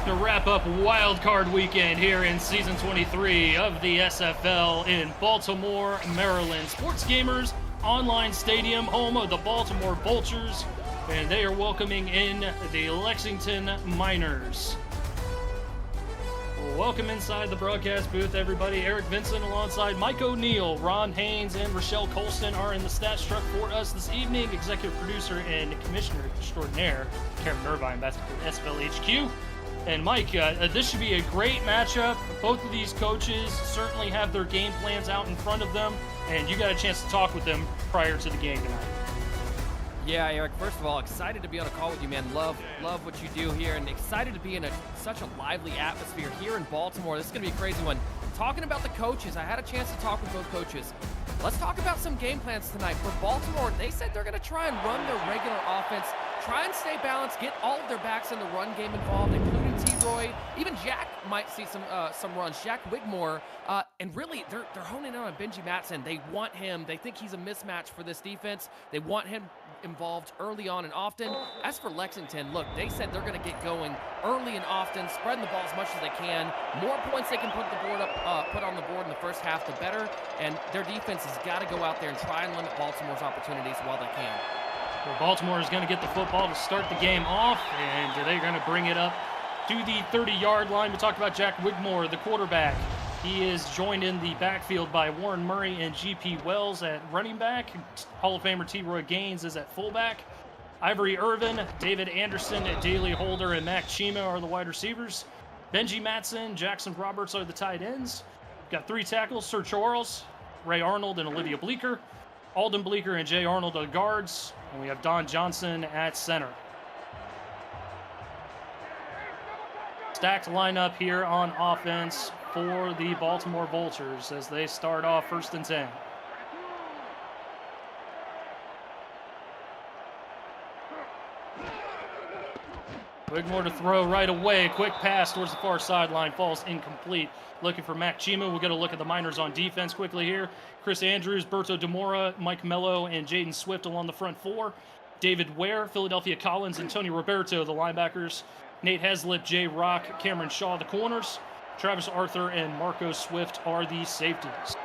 to wrap up Wild Card Weekend here in Season 23 of the SFL in Baltimore, Maryland. Sports Gamers Online Stadium, home of the Baltimore Vultures, and they are welcoming in the Lexington Miners. Welcome inside the broadcast booth, everybody. Eric Vincent alongside Mike O'Neill, Ron Haynes, and Rochelle Colston are in the stats truck for us this evening. Executive producer and commissioner extraordinaire, Karen Irvine, that's for SFL HQ. And Mike, this should be a great matchup. Both of these coaches certainly have their game plans out in front of them, and you got a chance to talk with them prior to the game tonight. Yeah, Eric, first of all, excited to be on a call with you, man. Love what you do here, and excited to be in such a lively atmosphere here in Baltimore. This is going to be a crazy one. Talking about the coaches, I had a chance to talk with both coaches. Let's talk about some game plans tonight. For Baltimore, they said they're going to try and run their regular offense, try and stay balanced, get all of their backs in the run game involved, including T-Roy. Even Jack might see some runs. Jack Wigmore, and really, they're honing in on Benji Matson. They want him. They think he's a mismatch for this defense. They want him involved early on and often. As for Lexington, look, they said they're going to get going early and often, spreading the ball as much as they can. More points they can put on the board in the first half, the better. And their defense has got to go out there and try and limit Baltimore's opportunities while they can. Well, Baltimore is going to get the football to start the game off, and they're going to bring it up to the 30-yard line. We talked about Jack Wigmore, the quarterback. He is joined in the backfield by Warren Murray and G.P. Wells at running back. Hall of Famer T-Roy Gaines is at fullback. Ivory Irvin, David Anderson, Daley Holder, and Mac Chima are the wide receivers. Benji Matson, Jackson Roberts are the tight ends. We've got 3 tackles, Sir Charles, Ray Arnold, and Olivia Bleeker. Alden Bleeker and Jay Arnold are the guards. And we have Don Johnson at center. Stacked lineup here on offense for the Baltimore Vultures as they start off 1st and 10. Wigmore to throw right away. Quick pass towards the far sideline. Falls incomplete. Looking for Mac Chima. We'll get a look at the Miners on defense quickly here. Chris Andrews, Berto DeMora, Mike Mello, and Jaden Swift along the front 4. David Ware, Philadelphia Collins, and Tony Roberto, the linebackers. Nate Heslip, Jay Rock, Cameron Shaw, the corners. Travis Arthur and Marco Swift are the safeties.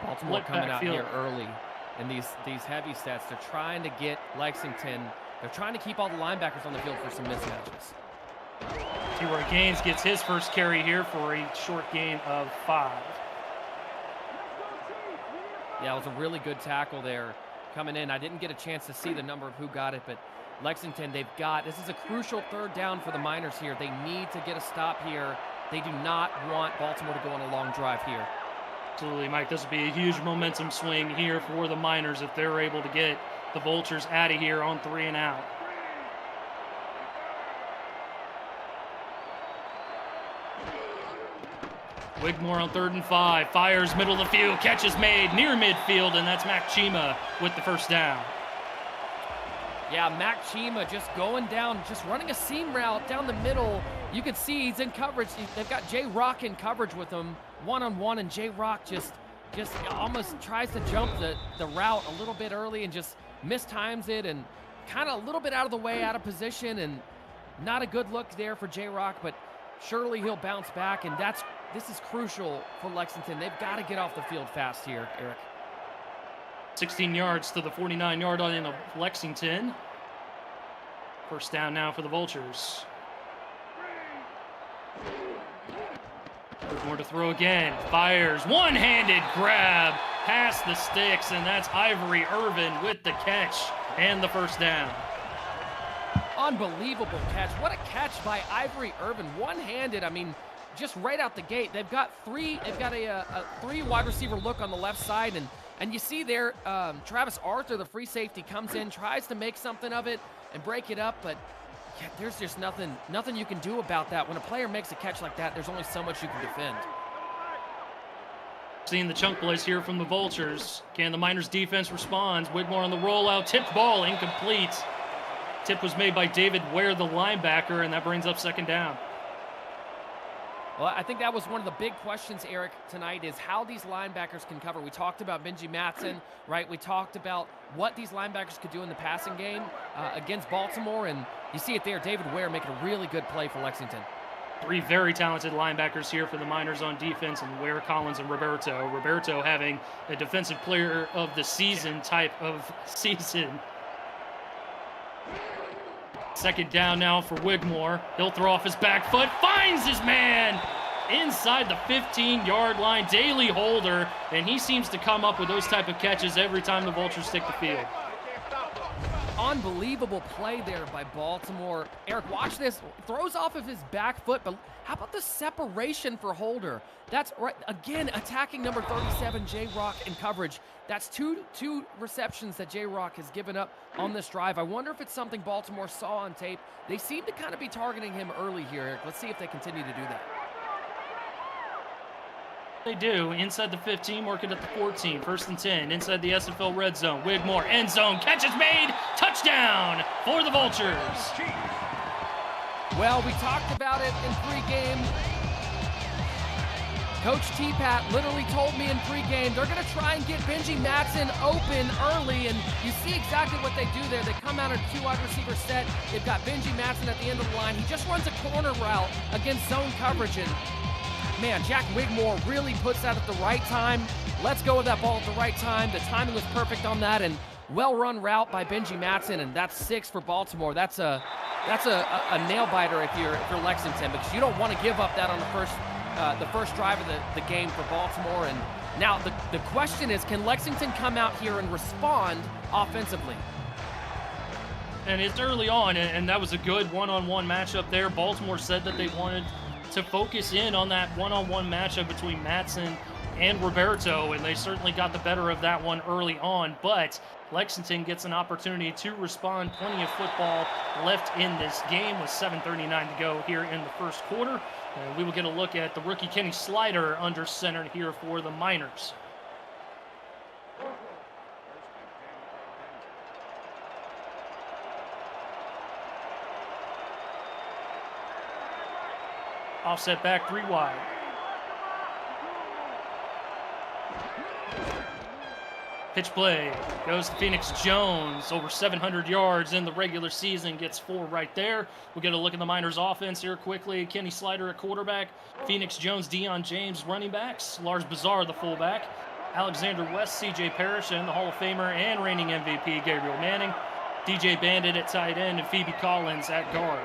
Baltimore coming out here early in these heavy sets. They're trying to get Lexington. They're trying to keep all the linebackers on the field for some mismatches. T-Roy Gaines gets his first carry here for a short gain of 5. Yeah, it was a really good tackle there coming in. I didn't get a chance to see the number of who got it, but Lexington, this is a crucial 3rd down for the Miners here. They need to get a stop here. They do not want Baltimore to go on a long drive here. Absolutely, Mike. This would be a huge momentum swing here for the Miners if they're able to get the Vultures out of here on 3 and out. Wigmore on 3rd and 5. Fires middle of the field. Catch is made near midfield, and that's Mac Chima with the first down. Yeah, Mac Chima just going down, just running a seam route down the middle. You can see he's in coverage. They've got Jay Rock in coverage with him one-on-one, and Jay Rock just almost tries to jump the route a little bit early and just mistimes it and kind of a little bit out of the way, out of position, and not a good look there for Jay Rock, but surely he'll bounce back, and this is crucial for Lexington. They've got to get off the field fast here, Eric. 16 yards to the 49-yard line of Lexington. First down now for the Vultures. More to throw again. Fires. One-handed grab past the sticks, and that's Ivory Irvin with the catch and the first down. Unbelievable catch. What a catch by Ivory Irvin. One-handed. I mean, just right out the gate. They've got a 3 wide receiver look on the left side, and you see there, Travis Arthur, the free safety, comes in, tries to make something of it and break it up, but yeah, there's just nothing you can do about that. When a player makes a catch like that, there's only so much you can defend. Seeing the chunk plays here from the Vultures. Can the Miners defense respond? Wigmore on the rollout. Tipped ball, incomplete. Tip was made by David Ware, the linebacker, and that brings up 2nd down. Well, I think that was one of the big questions, Eric, tonight is how these linebackers can cover. We talked about Benji Matson, right? We talked about what these linebackers could do in the passing game against Baltimore, and you see it there. David Ware making a really good play for Lexington. 3 very talented linebackers here for the Miners on defense, and Ware, Collins, and Roberto. Roberto having a defensive player of the season type of season. Second down now for Wigmore. He'll throw off his back foot, finds his man inside the 15-yard line, Daly Holder, and he seems to come up with those type of catches every time the Vultures take the field. Unbelievable play there by Baltimore. Eric, watch this. Throws off of his back foot, but how about the separation for Holder? That's right. Again, attacking number 37, J-Rock, in coverage. That's two receptions that J-Rock has given up on this drive. I wonder if it's something Baltimore saw on tape. They seem to kind of be targeting him early here, Eric. Let's see if they continue to do that. They do. Inside the 15, working at the 14. 1st and 10. Inside the SFL red zone. Wigmore, end zone. Catch is made. Touchdown for the Vultures. Well, we talked about it in pregame. Coach T-Pat literally told me in pregame they're going to try and get Benji Matson open early, and you see exactly what they do there. They come out in a 2 wide receiver set. They've got Benji Matson at the end of the line. He just runs a corner route against zone coverage, and man, Jack Wigmore really puts that at the right time. Let's go with that ball at the right time. The timing was perfect on that, and well-run route by Benji Matson, and that's 6 for Baltimore. That's a nail biter if you're Lexington, because you don't want to give up that on the first drive of the game for Baltimore. And now the question is, can Lexington come out here and respond offensively? And it's early on, and that was a good one-on-one matchup there. Baltimore said that they wanted to focus in on that one-on-one matchup between Matson and Roberto, and they certainly got the better of that one early on, but Lexington gets an opportunity to respond. Plenty of football left in this game with 7:39 to go here in the first quarter. We will get a look at the rookie Kenny Slider under center here for the Miners. Offset back 3 wide. Pitch play goes to Phoenix Jones. Over 700 yards in the regular season. Gets 4 right there. We'll get a look at the Miners offense here quickly. Kenny Slider at quarterback. Phoenix Jones, Deion James running backs. Lars Bazar the fullback. Alexander West, C.J. Parrish, and the Hall of Famer and reigning MVP Gabriel Manning. DJ Bandit at tight end and Phoebe Collins at guard.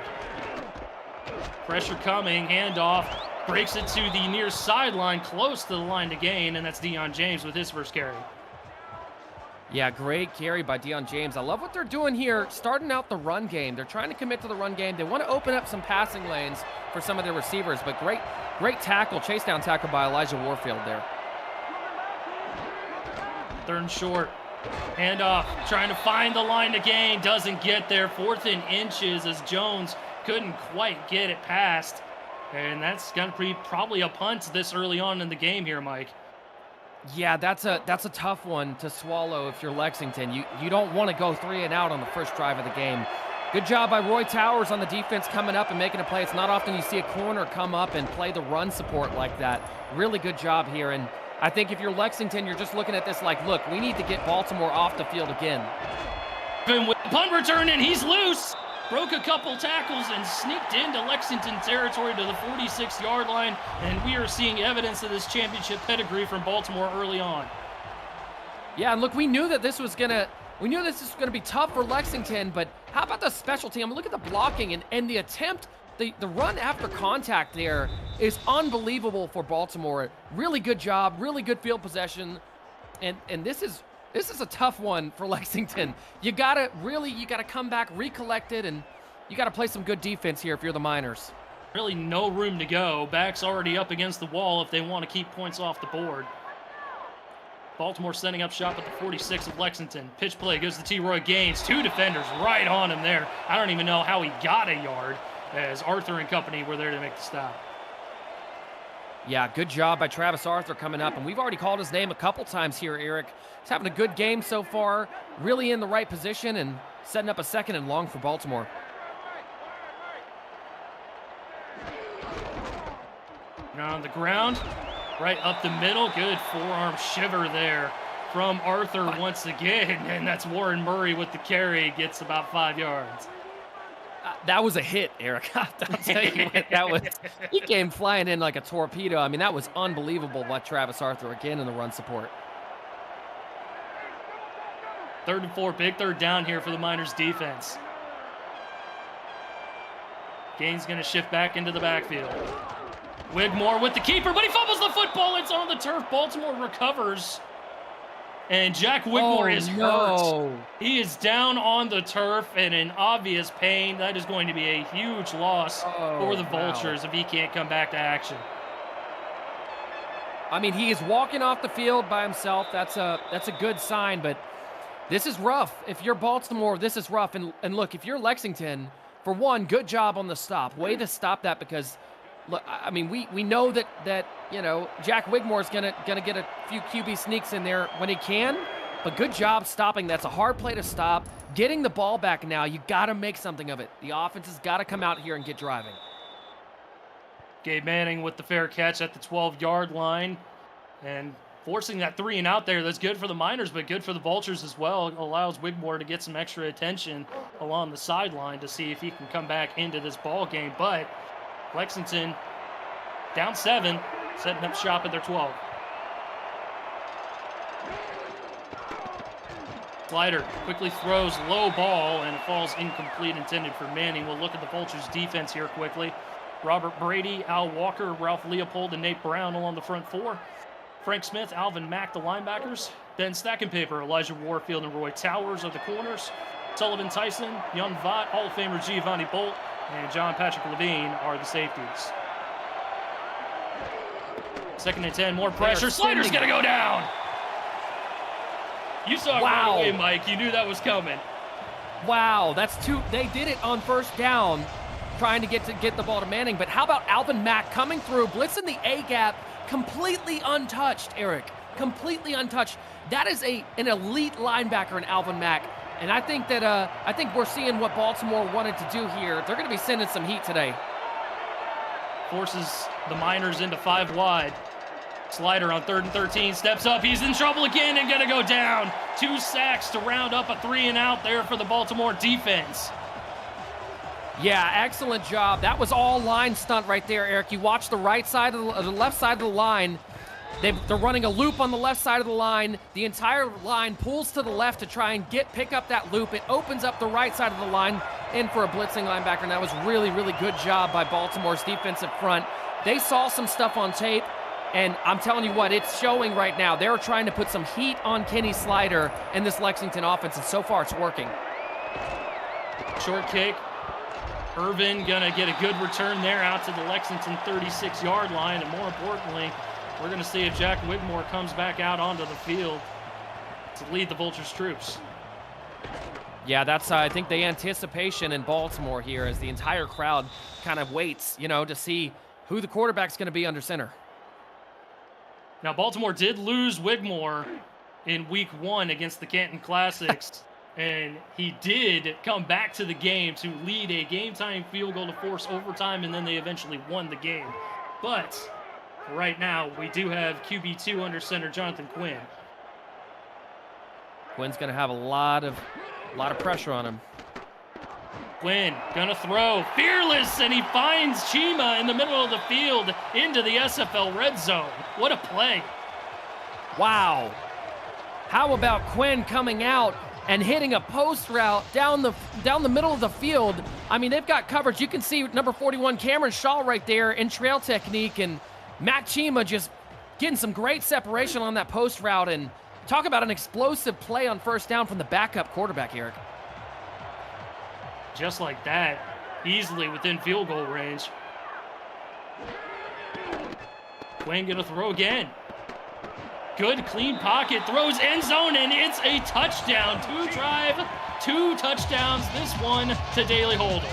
Pressure coming, handoff, breaks it to the near sideline, close to the line to gain, and that's Deion James with his first carry. Yeah, great carry by Deion James. I love what they're doing here, starting out the run game. They're trying to commit to the run game. They want to open up some passing lanes for some of their receivers, but great tackle, chase down tackle by Elijah Warfield there. 3rd and short. Handoff, trying to find the line to gain, doesn't get there. 4th and inches as Jones couldn't quite get it past. And that's going to be probably a punt this early on in the game here, Mike. Yeah, that's a tough one to swallow if you're Lexington. You don't want to go 3 and out on the first drive of the game. Good job by Roy Towers on the defense coming up and making a play. It's not often you see a corner come up and play the run support like that. Really good job here. And I think if you're Lexington, you're just looking at this like, look, we need to get Baltimore off the field again. With punt return, and he's loose. Broke a couple tackles and sneaked into Lexington territory to the 46-yard line, and we are seeing evidence of this championship pedigree from Baltimore early on. Yeah, and look, we knew this was gonna be tough for Lexington, but how about the special team? I mean, look at the blocking and the attempt, the run after contact there is unbelievable for Baltimore. Really good job, really good field possession, and this is a tough one for Lexington. You gotta come back, recollect it, and you gotta play some good defense here if you're the Miners. Really no room to go. Back's already up against the wall if they want to keep points off the board. Baltimore setting up shop at the 46 of Lexington. Pitch play goes to T-Roy Gaines. 2 defenders right on him there. I don't even know how he got a yard as Arthur and company were there to make the stop. Yeah, good job by Travis Arthur coming up, and we've already called his name a couple times here, Eric. He's having a good game so far, really in the right position, and setting up a 2nd and long for Baltimore. Now on the ground, right up the middle. Good forearm shiver there from Arthur once again. And that's Warren Murray with the carry. Gets about 5 yards. That was a hit, Eric. I'll tell you what, that was. He came flying in like a torpedo. I mean, that was unbelievable by Travis Arthur again in the run support. 3rd and 4, big 3rd down here for the Miners defense. Gaines going to shift back into the backfield. Wigmore with the keeper, but he fumbles the football. It's on the turf. Baltimore recovers. And Jack Wigmore is hurt. He is down on the turf and in obvious pain. That is going to be a huge loss for the Vultures if he can't come back to action. I mean, he is walking off the field by himself. That's a good sign, but this is rough. If you're Baltimore, this is rough. And look, if you're Lexington, for one, good job on the stop. Way to stop that because, look, I mean, we know that you know, Jack Wigmore is gonna get a few QB sneaks in there when he can, but good job stopping. That's a hard play to stop. Getting the ball back now, you got to make something of it. The offense has got to come out here and get driving. Gabe Manning with the fair catch at the 12-yard line and forcing that 3 and out there. That's good for the Miners, but good for the Vultures as well. It allows Wigmore to get some extra attention along the sideline to see if he can come back into this ball game. But Lexington down 7, setting up shop at their 12. Slider quickly throws low ball and it falls incomplete, intended for Manning. We'll look at the Vultures defense here quickly. Robert Brady, Al Walker, Ralph Leopold, and Nate Brown along the front 4. Frank Smith, Alvin Mack, the linebackers. Ben Stackenpaper, Elijah Warfield, and Roy Towers are the corners. Sullivan Tyson, Young Vaught, Hall of Famer Giovanni Bolt, and John Patrick Levine are the safeties. 2nd and 10, more pressure. Slider's going to go down. You saw it right away, Mike. You knew that was coming. Wow, that's 2. They did it on 1st down, trying to get the ball to Manning. But how about Alvin Mack coming through, blitzing the A-gap, completely untouched, Eric. Completely untouched. That is an elite linebacker in Alvin Mack. And I think that we're seeing what Baltimore wanted to do here. They're going to be sending some heat today. Forces the Miners into 5 wide. Slider on 3rd and 13, steps up. He's in trouble again and going to go down. 2 sacks to round up a 3 and out there for the Baltimore defense. Yeah, excellent job. That was all line stunt right there, Eric. You watch the right side of the left side of the line. They're running a loop on the left side of the line. The entire line pulls to the left to try and pick up that loop. It opens up the right side of the line in for a blitzing linebacker, and that was really, really good job by Baltimore's defensive front. They saw some stuff on tape, and I'm telling you what, it's showing right now. They're trying to put some heat on Kenny Slider in this Lexington offense, and so far it's working. Short kick. Irvin gonna get a good return there out to the Lexington 36-yard line, and more importantly, we're gonna see if Jack Wigmore comes back out onto the field to lead the Vultures troops. Yeah, that's I think the anticipation in Baltimore here as the entire crowd kind of waits, you know, to see who the quarterback's gonna be under center. Now, Baltimore did lose Wigmore in week 1 against the Canton Classics. And he did come back to the game to lead a game-time field goal to force overtime, and then they eventually won the game. But right now, we do have QB2 under center, Jonathan Quinn. Quinn's going to have a lot of pressure on him. Quinn gonna throw, fearless, and he finds Chima in the middle of the field into the SFL red zone. What a play. Wow. How about Quinn coming out and hitting a post route down the middle of the field? I mean, they've got coverage. You can see number 41, Cameron Shaw, right there in trail technique, and Matt Chima just getting some great separation on that post route. And talk about an explosive play on 1st down from the backup quarterback, Eric. Just like that, easily within field goal range. Quinn gonna throw again. Good, clean pocket, throws end zone, and it's a touchdown. 2 touchdowns, this one to Daley Holder.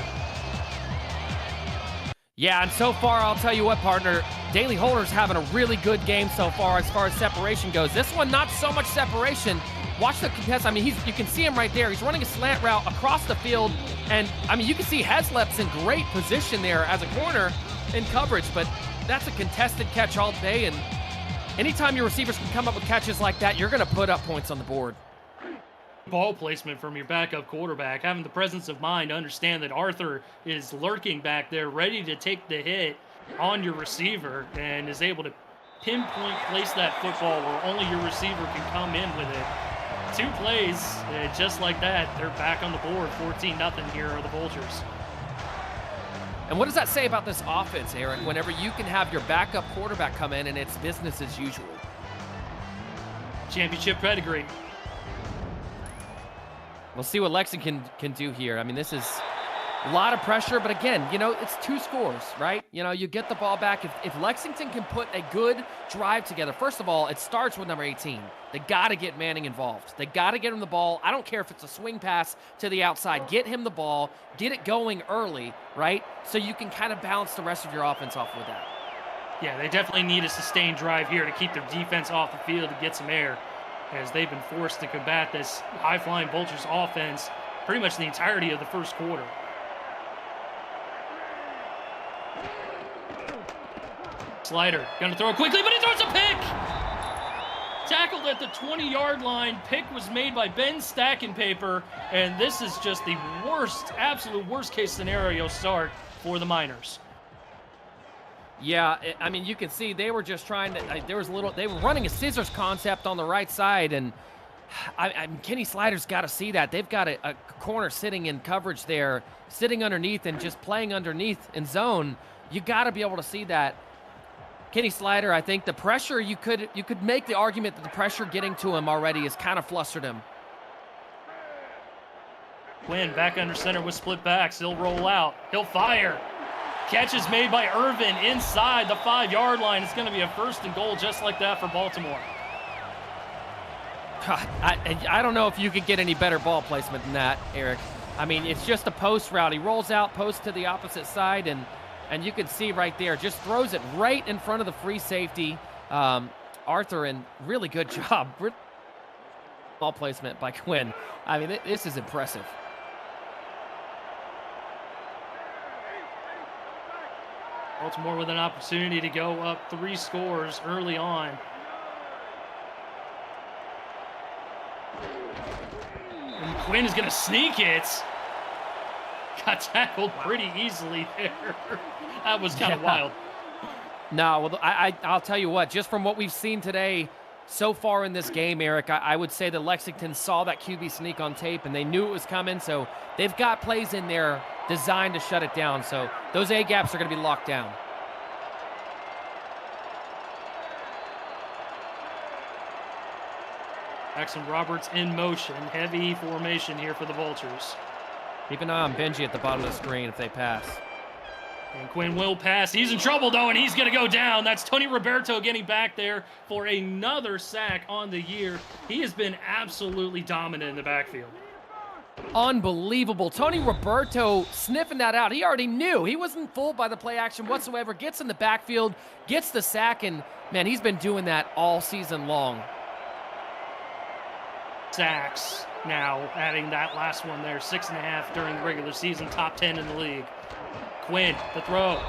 Yeah, and so far, I'll tell you what, partner, Daley Holder's having a really good game so far as separation goes. This one, not so much separation. Watch the contest. I mean, you can see him right there. He's running a slant route across the field, and, I mean, you can see Heslep's in great position there as a corner in coverage, but that's a contested catch all day, and anytime your receivers can come up with catches like that, you're going to put up points on the board. Ball placement from your backup quarterback, having the presence of mind to understand that Arthur is lurking back there, ready to take the hit on your receiver, and is able to pinpoint place that football where only your receiver can come in with it. 2 plays, just like that, they're back on the board. 14-0 here are the Vultures. And what does that say about this offense, Eric, whenever you can have your backup quarterback come in and it's business as usual? Championship pedigree. We'll see what Lexington can do here. I mean, this is a lot of pressure, but again, you know, it's 2 scores, right? You know, you get the ball back. If Lexington can put a good drive together, first of all, it starts with number 18. They got to get Manning involved. They got to get him the ball. I don't care if it's a swing pass to the outside. Get him the ball. Get it going early, right? So you can kind of balance the rest of your offense off with that. Yeah, they definitely need a sustained drive here to keep their defense off the field to get some air, as they've been forced to combat this high-flying Vultures offense pretty much the entirety of the first quarter. Slider, gonna throw it quickly, but he throws a pick! Tackled at the 20-yard line. Pick was made by Ben Stackenpaper, and this is just the worst, absolute worst-case scenario start for the Miners. Yeah, I mean, you can see they were just trying to, they were running a scissors concept on the right side, and Kenny Slider's got to see that. They've got a corner sitting in coverage there, sitting underneath and just playing underneath in zone. You got to be able to see that. Kenny Slider, I think the pressure, you could make the argument that the pressure getting to him already has kind of flustered him. Quinn back under center with split backs. He'll roll out. He'll fire. Catch is made by Irvin inside the 5-yard line. It's going to be a 1st and goal just like that for Baltimore. God, I don't know if you could get any better ball placement than that, Eric. I mean, it's just a post route. He rolls out, post to the opposite side, and you can see right there, just throws it right in front of the free safety, Arthur, and really good job. Ball placement by Quinn. I mean, this is impressive. Baltimore with an opportunity to go up 3 scores early on. And Quinn is going to sneak it. Got tackled pretty easily there. That was kind of wild. No, well, I'll tell you what, just from what we've seen today so far in this game, Eric, I would say that Lexington saw that QB sneak on tape, and they knew it was coming, so they've got plays in there designed to shut it down. So those A-gaps are going to be locked down. Jackson Roberts in motion. Heavy formation here for the Vultures. Keep an eye on Benji at the bottom of the screen if they pass. And Quinn will pass. He's in trouble, though, and he's going to go down. That's Tony Roberto getting back there for another sack on the year. He has been absolutely dominant in the backfield. Unbelievable. Tony Roberto sniffing that out. He already knew. He wasn't fooled by the play action whatsoever. Gets in the backfield, gets the sack, and, man, he's been doing that all season long. Sacks now, adding that last one there, 6.5 during the regular season, top 10 in the league. Quinn, the throw,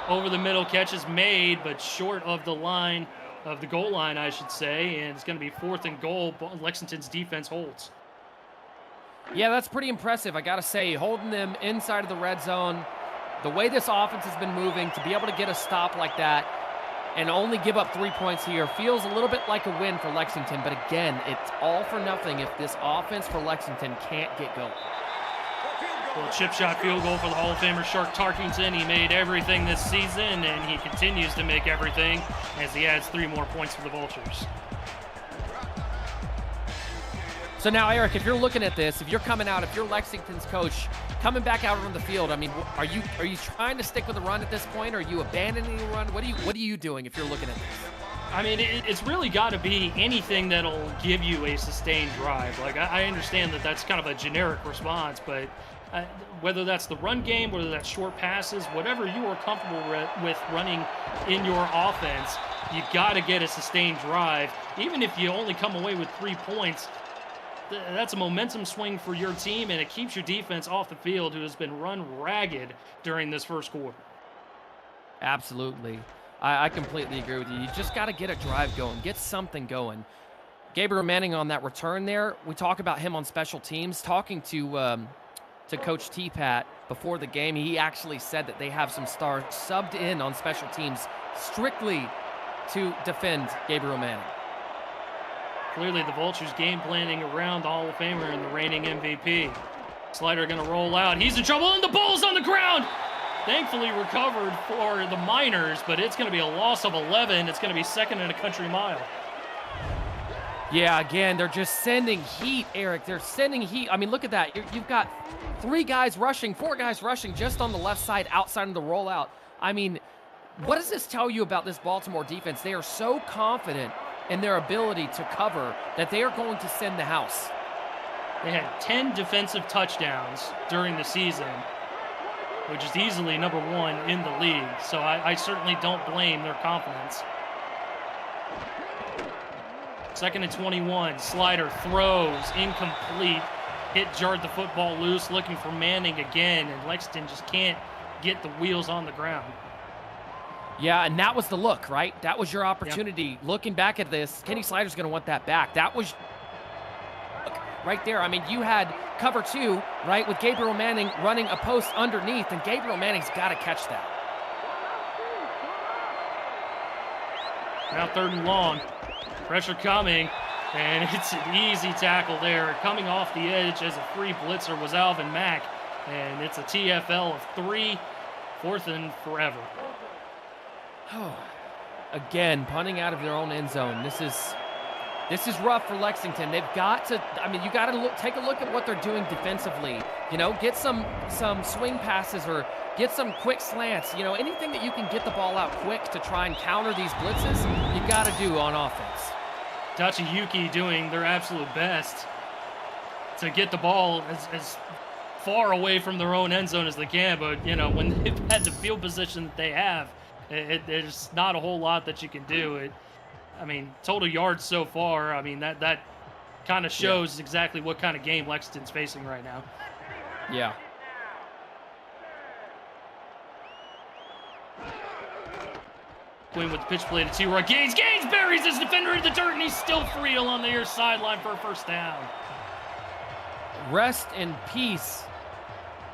over the middle, catch is made, but short of the line, of the goal line, I should say, and it's going to be 4th and goal. Lexington's defense holds. Yeah, that's pretty impressive, I got to say, holding them inside of the red zone. The way this offense has been moving, to be able to get a stop like that and only give up 3 points here feels a little bit like a win for Lexington. But again, it's all for nothing if this offense for Lexington can't get going. Well, chip shot field goal for the Hall of Famer Shark Tarkington. He made everything this season, and he continues to make everything as he adds 3 more points for the Vultures. So now, Eric, if you're looking at this, if you're coming out, if you're Lexington's coach, coming back out on the field, I mean, are you trying to stick with the run at this point? Or are you abandoning the run? What are you doing if you're looking at this? I mean, it's really got to be anything that'll give you a sustained drive. Like, I understand that that's kind of a generic response, but whether that's the run game, whether that's short passes, whatever you are comfortable with running in your offense, you got to get a sustained drive. Even if you only come away with 3 points, that's a momentum swing for your team, and it keeps your defense off the field, who has been run ragged during this first quarter. Absolutely. I completely agree with you. You just got to get a drive going, get something going. Gabriel Manning on that return there, we talk about him on special teams. Talking to Coach T-Pat before the game, he actually said that they have some stars subbed in on special teams strictly to defend Gabriel Manning. Clearly the Vultures game planning around the Hall of Famer and the reigning MVP. Slider going to roll out. He's in trouble, and the ball's on the ground. Thankfully recovered for the Miners, but it's going to be a loss of 11. It's going to be second in a country mile. Yeah, again, they're just sending heat, Eric. They're sending heat. I mean, look at that. You've got 4 guys rushing just on the left side outside of the rollout. I mean, what does this tell you about this Baltimore defense? They are so confident in their ability to cover that they are going to send the house. They had 10 defensive touchdowns during the season, which is easily number 1 in the league. So I certainly don't blame their confidence. Second and 21, Slider throws, incomplete. Hit jarred the football loose, looking for Manning again, and Lexington just can't get the wheels on the ground. Yeah, and that was the look, right? That was your opportunity. Yep. Looking back at this, Kenny Slider's going to want that back. That was right there. I mean, you had cover 2, right, with Gabriel Manning running a post underneath, and Gabriel Manning's got to catch that. Now 3rd and long. Pressure coming, and it's an easy tackle there. Coming off the edge as a free blitzer was Alvin Mack, and it's a TFL of 3, 4th and forever. Again, punting out of their own end zone. This is rough for Lexington. They've got to, I mean, you got to take a look at what they're doing defensively. You know, get some swing passes or get some quick slants. You know, anything that you can get the ball out quick to try and counter these blitzes, you got to do on offense. Tachiyuki doing their absolute best to get the ball as far away from their own end zone as they can. But, you know, when they've had the field position that they have, there's not a whole lot that you can do. I mean, total yards so far, I mean, that kind of shows exactly what kind of game Lexington's facing right now. Yeah. Quinn with the pitch play to T-Roy. Gaines buries his defender in the dirt, and he's still free along the near sideline for a first down. Rest in peace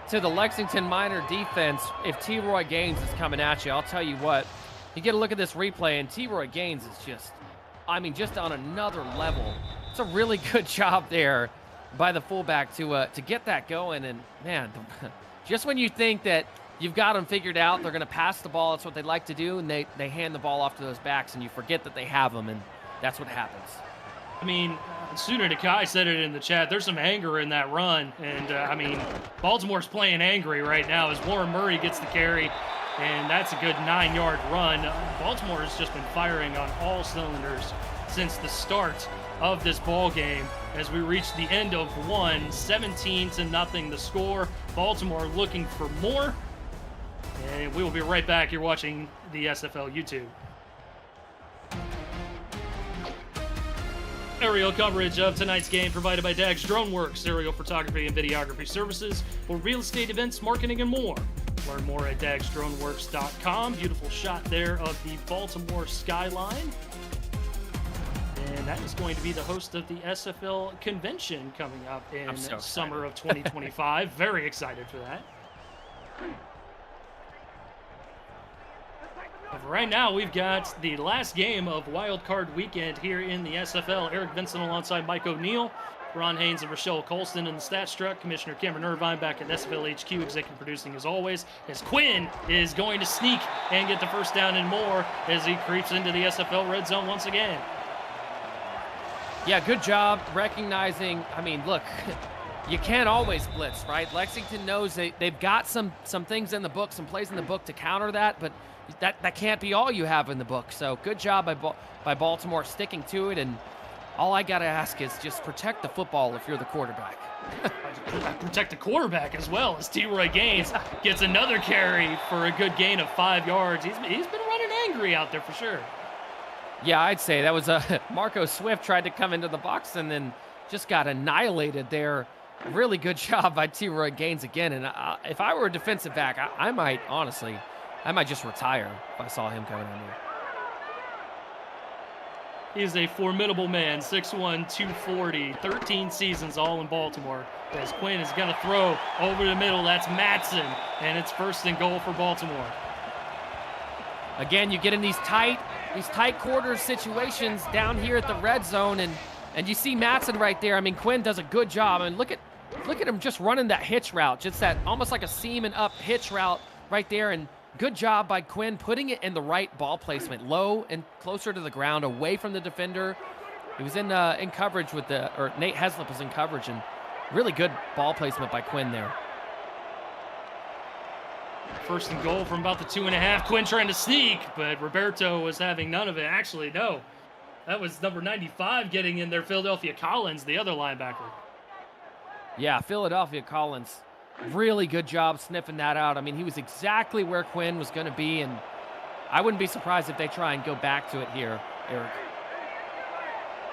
to the Lexington Miner defense. If T-Roy Gaines is coming at you, I'll tell you what. You get a look at this replay, and T-Roy Gaines is just, I mean, just on another level. It's a really good job there by the fullback to get that going. And, man, just when you think that you've got them figured out, they're going to pass the ball, that's what they like to do, and they hand the ball off to those backs, and you forget that they have them, and that's what happens. I mean, Sooner Nakai said it in the chat. There's some anger in that run, and, I mean, Baltimore's playing angry right now as Warren Murray gets the carry, and that's a good 9-yard run. Baltimore has just been firing on all cylinders since the start of this ball game as we reach the end of one, 17-0 the score. Baltimore looking for more, and we will be right back. You're watching the SFL YouTube. Aerial coverage of tonight's game provided by Dags DroneWorks, aerial photography and videography services for real estate events, marketing, and more. Learn more at dagsdroneworks.com. Beautiful shot there of the Baltimore skyline. And that is going to be the host of the SFL convention coming up in summer of 2025. Very excited for that. But right now, we've got the last game of Wild Card Weekend here in the SFL. Eric Vincent alongside Mike O'Neill, Ron Haynes and Rochelle Colston in the stats truck. Commissioner Cameron Irvine back at SFL HQ, executive producing as always, as Quinn is going to sneak and get the first down and more as he creeps into the SFL red zone once again. Yeah, good job recognizing, I mean, look, you can't always blitz, right? Lexington knows they've got some things in the book, some plays in the book to counter that, but that can't be all you have in the book. So good job by Baltimore sticking to it, and all I got to ask is just protect the football if you're the quarterback. Protect the quarterback as well as T-Roy Gaines gets another carry for a good gain of 5 yards. He's been running angry out there for sure. Yeah, I'd say that was Marco Swift tried to come into the box and then just got annihilated there. Really good job by T-Roy Gaines again. And if I were a defensive back, I might honestly I might just retire if I saw him coming in there. He's a formidable man, 6'1", 240, 13 seasons all in Baltimore. As Quinn is going to throw over the middle, that's Matson, and it's 1st and goal for Baltimore. Again, you get in these tight quarter situations down here at the red zone, and you see Matson right there. I mean, Quinn does a good job. I mean, look at him just running that hitch route, just that almost like a seam and up hitch route right there, and good job by Quinn putting it in the right ball placement, low and closer to the ground, away from the defender. He was in coverage with Nate Heslip was in coverage, and really good ball placement by Quinn there. 1st and goal from about the 2.5. Quinn trying to sneak, but Roberto was having none of it. Actually, no. That was number 95 getting in there, Philadelphia Collins, the other linebacker. Yeah, Philadelphia Collins. Really good job sniffing that out. I mean, he was exactly where Quinn was going to be, and I wouldn't be surprised if they try and go back to it here, Eric.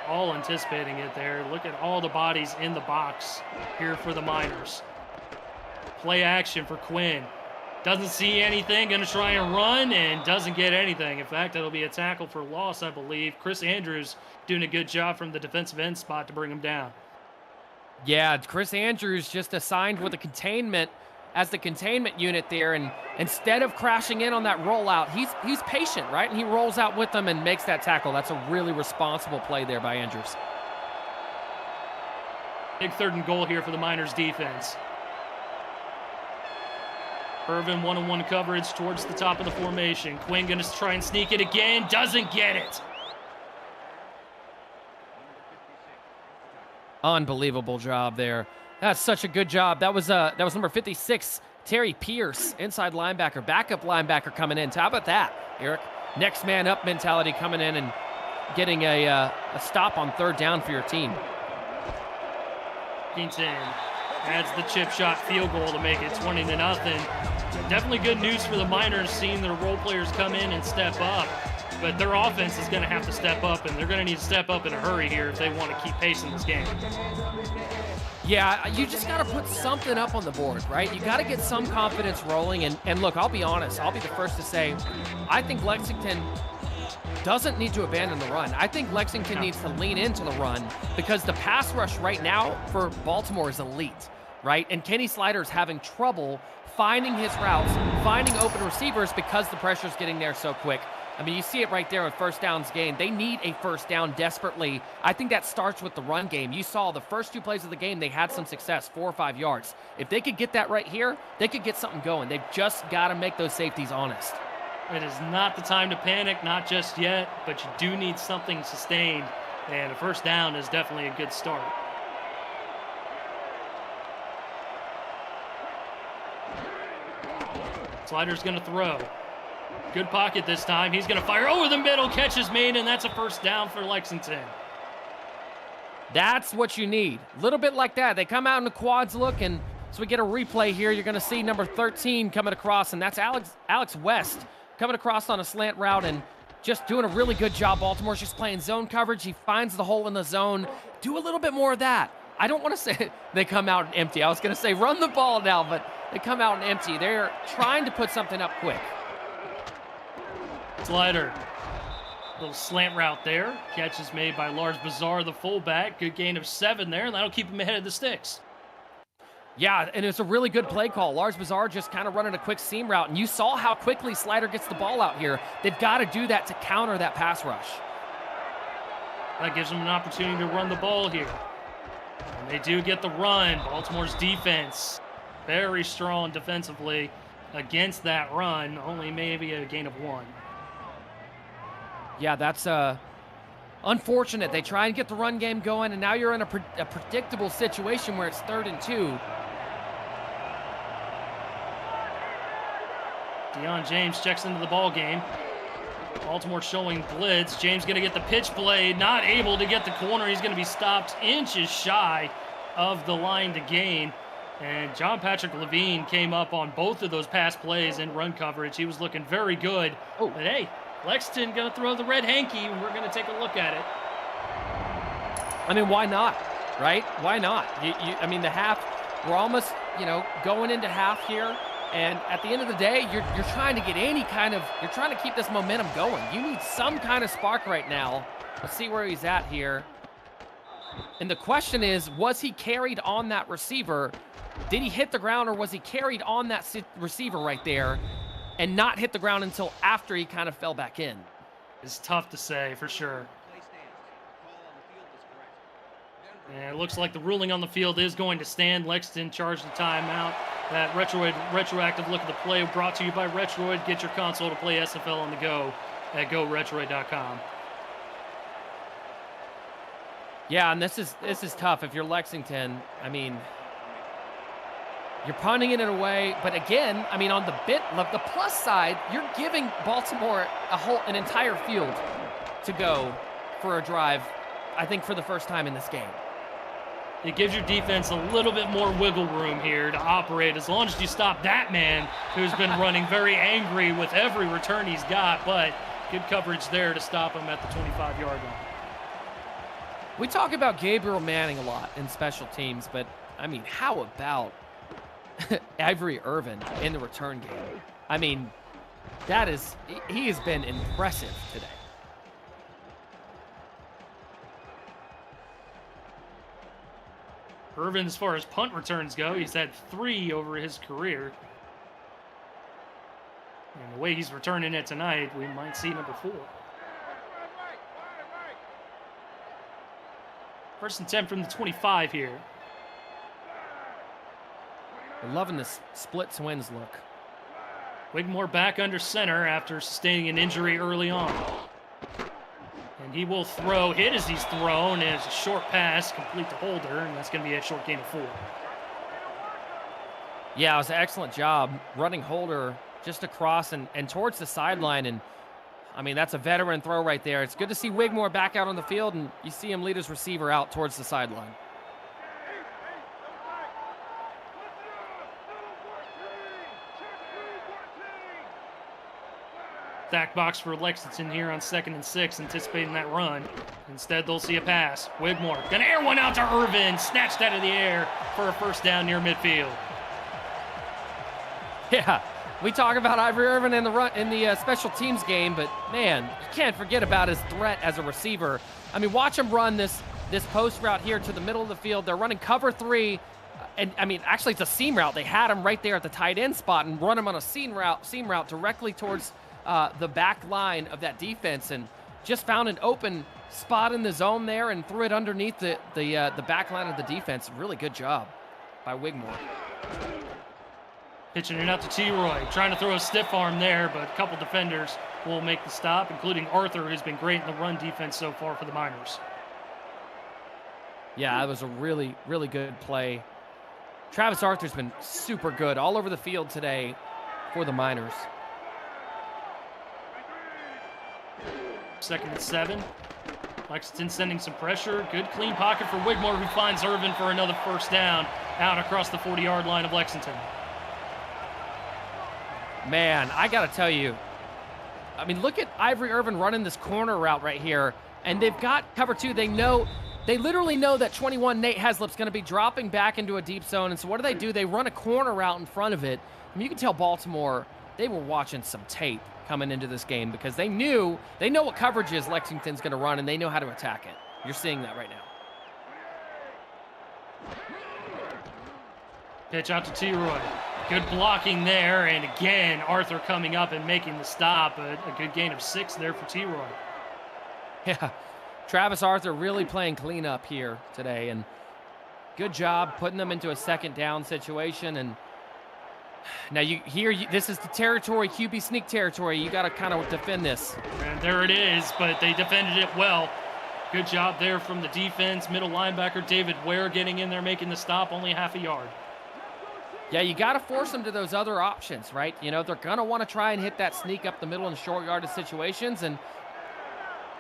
All anticipating it there. Look at all the bodies in the box here for the Miners. Play action for Quinn. Doesn't see anything, going to try and run, and doesn't get anything. In fact, it'll be a tackle for loss, I believe. Chris Andrews doing a good job from the defensive end spot to bring him down. Yeah, Chris Andrews just assigned with the containment as the containment unit there, and instead of crashing in on that rollout, he's patient, right? And he rolls out with them and makes that tackle. That's a really responsible play there by Andrews. Big 3rd and goal here for the Miners defense. Irvin one-on-one coverage towards the top of the formation. Quinn going to try and sneak it again. Doesn't get it. Unbelievable job there. That's such a good job. That was number 56, Terry Pierce, inside linebacker, backup linebacker coming in. How about that, Eric? Next man up mentality coming in and getting a stop on 3rd down for your team. Lexington adds the chip shot field goal to make it 20-0. Definitely good news for the Miners, seeing their role players come in and step up. But their offense is going to have to step up, and they're going to need to step up in a hurry here if they want to keep pace in this game. Yeah, you just got to put something up on the board, right? You got to get some confidence rolling. And look, I'll be honest. I'll be the first to say, I think Lexington doesn't need to abandon the run. I think Lexington needs to lean into the run because the pass rush right now for Baltimore is elite, right? And Kenny Slider's having trouble finding his routes, finding open receivers because the pressure's getting there so quick. I mean, you see it right there on 1st downs gain. They need a 1st down desperately. I think that starts with the run game. You saw the first 2 plays of the game, they had some success, 4 or 5 yards. If they could get that right here, they could get something going. They've just got to make those safeties honest. It is not the time to panic, not just yet, but you do need something sustained, and a 1st down is definitely a good start. Slider's going to throw. Good pocket this time. He's going to fire over the middle. Catch is made, and that's a 1st down for Lexington. That's what you need. A little bit like that. They come out in the quads look, and so we get a replay here. You're going to see number 13 coming across, and that's Alex West coming across on a slant route and just doing a really good job. Baltimore's just playing zone coverage. He finds the hole in the zone. Do a little bit more of that. I don't want to say they come out empty. I was going to say run the ball now, but they come out empty. They're trying to put something up quick. Slider. Little slant route there. Catch is made by Lars Bazar, the fullback. Good gain of 7 there, and that'll keep him ahead of the sticks. Yeah, and it's a really good play call. Lars Bazar just kind of running a quick seam route, and you saw how quickly Slider gets the ball out here. They've got to do that to counter that pass rush. That gives them an opportunity to run the ball here. And they do get the run. Baltimore's defense, very strong defensively against that run. Only maybe a gain of 1. Yeah, that's unfortunate. They try and get the run game going, and now you're in a predictable situation where it's 3rd and 2. Deion James checks into the ball game. Baltimore showing blitz. James going to get the pitch play. Not able to get the corner. He's going to be stopped inches shy of the line to gain. And John Patrick Levine came up on both of those pass plays in run coverage. He was looking very good. Oh, but hey, Lexington going to throw the red hanky, and we're going to take a look at it. I mean, why not, right? Why not? I mean, the half, we're almost, going into half here. And at the end of the day, you're trying to get you're trying to keep this momentum going. You need some kind of spark right now. Let's see where he's at here. And the question is, was he carried on that receiver? Did he hit the ground, or was he carried on that receiver right there and not hit the ground until after he kind of fell back in? It's tough to say for sure. And it looks like the ruling on the field is going to stand. Lexington charged the timeout. That retroactive look at the play brought to you by Retroid. Get your console to play SFL on the go at GoRetroid.com. Yeah, and this is tough if you're Lexington. I mean, you're punting it in a way, but again, I mean, on the plus side, you're giving Baltimore an entire field to go for a drive, I think, for the first time in this game. It gives your defense a little bit more wiggle room here to operate, as long as you stop that man who's been running very angry with every return he's got, but good coverage there to stop him at the 25-yard line. We talk about Gabriel Manning a lot in special teams, but, I mean, how about Ivory Irvin in the return game? I mean, he has been impressive today. Irvin, as far as punt returns go, he's had 3 over his career. And the way he's returning it tonight, we might see number 4. First and 10 from the 25 here. We're loving this split twins look. Wigmore back under center after sustaining an injury early on. And he will hit as he's thrown, and it's a short pass, complete to Holder, and that's going to be a short gain of 4. Yeah, it was an excellent job running Holder just across and towards the sideline. And, I mean, that's a veteran throw right there. It's good to see Wigmore back out on the field, and you see him lead his receiver out towards the sideline. Stack box for Lexington here on 2nd and 6, anticipating that run. Instead, they'll see a pass. Wigmore gonna air one out to Irvin, snatched out of the air for a first down near midfield. Yeah, we talk about Ivory Irvin in the special teams game, but man, you can't forget about his threat as a receiver. I mean, watch him run this post route here to the middle of the field. They're running cover 3. And, I mean, actually, it's a seam route. They had him right there at the tight end spot and run him on a seam route directly towards the back line of that defense, and just found an open spot in the zone there and threw it underneath the back line of the defense. Really good job by Wigmore. Pitching it out to T-Roy, trying to throw a stiff arm there, but a couple defenders will make the stop, including Arthur, who's been great in the run defense so far for the Miners. Yeah, that was a really, really good play. Travis Arthur's been super good all over the field today for the Miners. 2nd and 7. Lexington sending some pressure. Good clean pocket for Wigmore, who finds Irvin for another first down out across the 40-yard line of Lexington. Man, I got to tell you, I mean, look at Ivory Irvin running this corner route right here, and they've got cover 2. They literally know that 21 Nate Heslop's going to be dropping back into a deep zone, and so what do? They run a corner route in front of it. I mean, you can tell Baltimore, they were watching some tape coming into this game, because they know what coverage is Lexington's going to run, and they know how to attack it. You're seeing that right now. Pitch out to T-Roy. Good blocking there, and again, Arthur coming up and making the stop, but a good gain of 6 there for T-Roy. Yeah, Travis Arthur really playing cleanup here today, and good job putting them into a 2nd down situation. And now this is the territory, QB sneak territory. You got to kind of defend this. And there it is, but they defended it well. Good job there from the defense. Middle linebacker David Ware getting in there, making the stop, only half a yard. Yeah, you got to force them to those other options, right? You know, they're going to want to try and hit that sneak up the middle in short yardage situations, and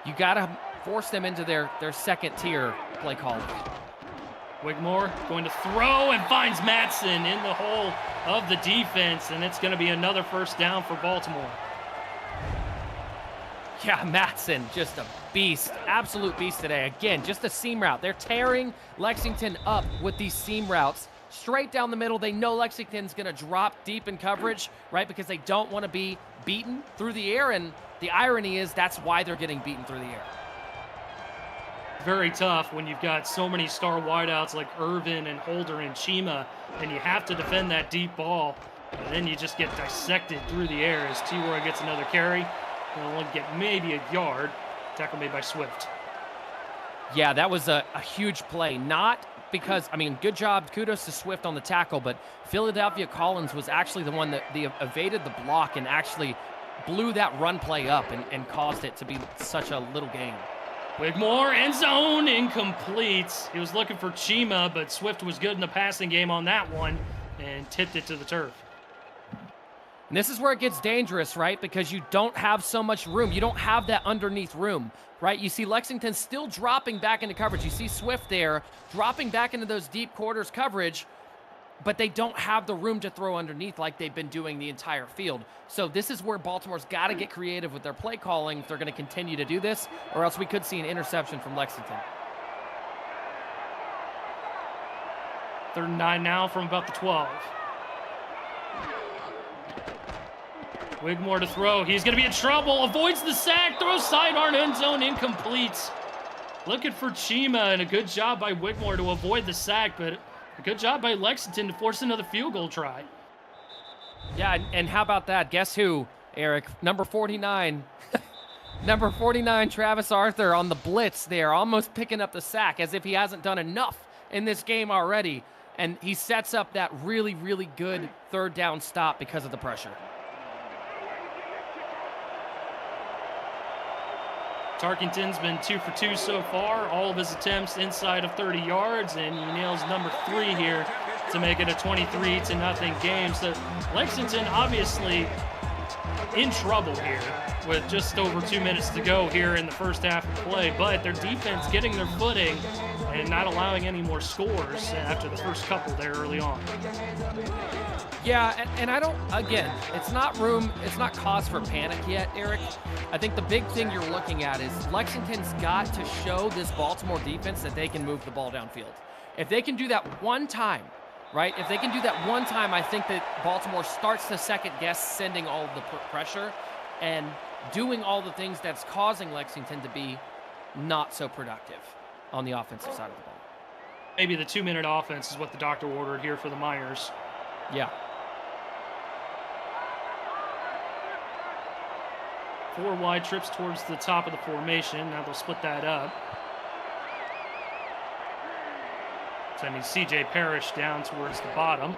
you got to force them into their 2nd tier play calling. Wigmore going to throw and finds Matson in the hole of the defense, and it's going to be another first down for Baltimore. Yeah, Matson, just a beast, absolute beast today. Again, just a seam route. They're tearing Lexington up with these seam routes. straight down the middle. They know Lexington's going to drop deep in coverage, right, because they don't want to be beaten through the air, and the irony is that's why they're getting beaten through the air. Very tough when you've got so many star wideouts like Irvin and Holder and Chima, and you have to defend that deep ball, and then you just get dissected through the air as T-Roy gets another carry. He'll only get maybe a yard. Tackle made by Swift. Yeah, that was a huge play. Not because, I mean, good job, kudos to Swift on the tackle, but Philadelphia Collins was actually the one that evaded the block and actually blew that run play up and caused it to be such a little gain. Wigmore, end zone, incomplete. He was looking for Chima, but Swift was good in the passing game on that one and tipped it to the turf. And this is where it gets dangerous, right? Because you don't have so much room. You don't have that underneath room, right? You see Lexington still dropping back into coverage. You see Swift there dropping back into those deep quarters coverage, but they don't have the room to throw underneath like they've been doing the entire field. So this is where Baltimore's got to get creative with their play calling if they're going to continue to do this, or else we could see an interception from Lexington. 3rd and 9 now from about the 12. Wigmore to throw. He's going to be in trouble. Avoids the sack. Throws sidearm, end zone, incomplete. Looking for Chima, and a good job by Wigmore to avoid the sack, but a good job by Lexington to force another field goal try. Yeah, and how about that? Guess who, Eric? Number 49. Number 49, Travis Arthur on the blitz there, almost picking up the sack as if he hasn't done enough in this game already. And he sets up that really, really good 3rd down stop because of the pressure. Tarkington's been 2 for 2 so far. All of his attempts inside of 30 yards, and he nails number 3 here to make it a 23-0 game. So Lexington obviously in trouble here with just over 2 minutes to go here in the first half of play, but their defense getting their footing and not allowing any more scores after the first couple there early on. Yeah, and I don't, again, it's not cause for panic yet, Eric. I think the big thing you're looking at is Lexington's got to show this Baltimore defense that they can move the ball downfield. If they can do that one time, right? If they can do that one time, I think that Baltimore starts to second guess sending all of the pressure and doing all the things that's causing Lexington to be not so productive on the offensive side of the ball. Maybe the 2-minute offense is what the doctor ordered here for the Miners. Yeah. 4 wide trips towards the top of the formation. Now they'll split that up. Sending C.J. Parrish down towards the bottom.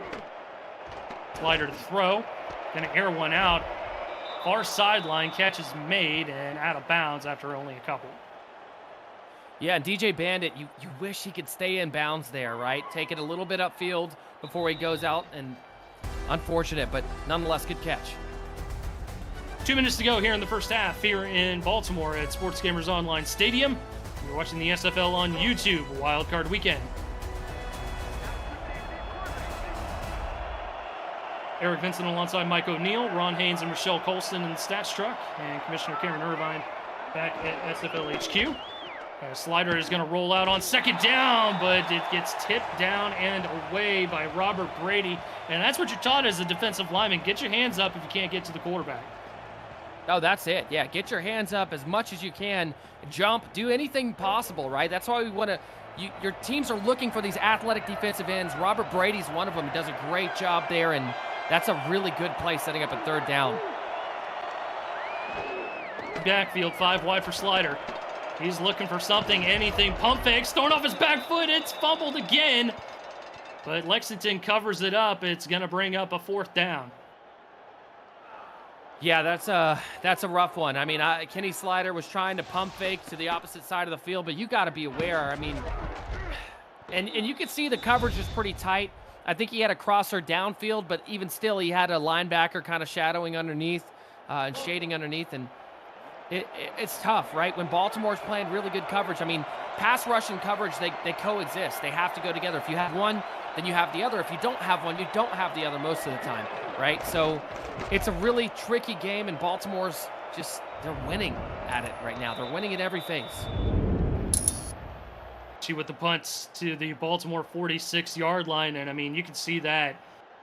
Slider to throw. Going to air one out. Far sideline, catch is made and out of bounds after only a couple. Yeah, and DJ Bandit, you wish he could stay in bounds there, right? Take it a little bit upfield before he goes out, and unfortunate, but nonetheless, good catch. 2 minutes to go here in the first half here in Baltimore at Sports Gamers Online Stadium. You're watching the SFL on YouTube, Wildcard Weekend. Eric Vincent alongside Mike O'Neill, Ron Haynes and Rochelle Colston in the stats truck, and Commissioner Cameron Irvine back at SFL HQ. Slider is going to roll out on 2nd down, but it gets tipped down and away by Robert Brady. And that's what you're taught as a defensive lineman. Get your hands up if you can't get to the quarterback. Oh, that's it. Yeah, get your hands up as much as you can. Jump, do anything possible, right? That's why we want to your teams are looking for these athletic defensive ends. Robert Brady's one of them. He does a great job there, and that's a really good play setting up a 3rd down. Backfield, 5 wide for Slider. He's looking for something, anything. Pump fakes, thrown off his back foot. It's fumbled again. But Lexington covers it up. It's going to bring up a 4th down. Yeah, that's a rough one. I mean, Kenny Slider was trying to pump fake to the opposite side of the field, but you got to be aware. I mean, and you can see the coverage is pretty tight. I think he had a crosser downfield, but even still, he had a linebacker kind of shadowing underneath and shading underneath, and it's tough, right? When Baltimore's playing really good coverage, I mean, pass rush and coverage, they coexist. They have to go together. If you have one, then you have the other. If you don't have one, you don't have the other most of the time, right? So it's a really tricky game, and Baltimore's they're winning at it right now. They're winning in every phase. especially with the punts to the Baltimore 46-yard line. And I mean, you can see that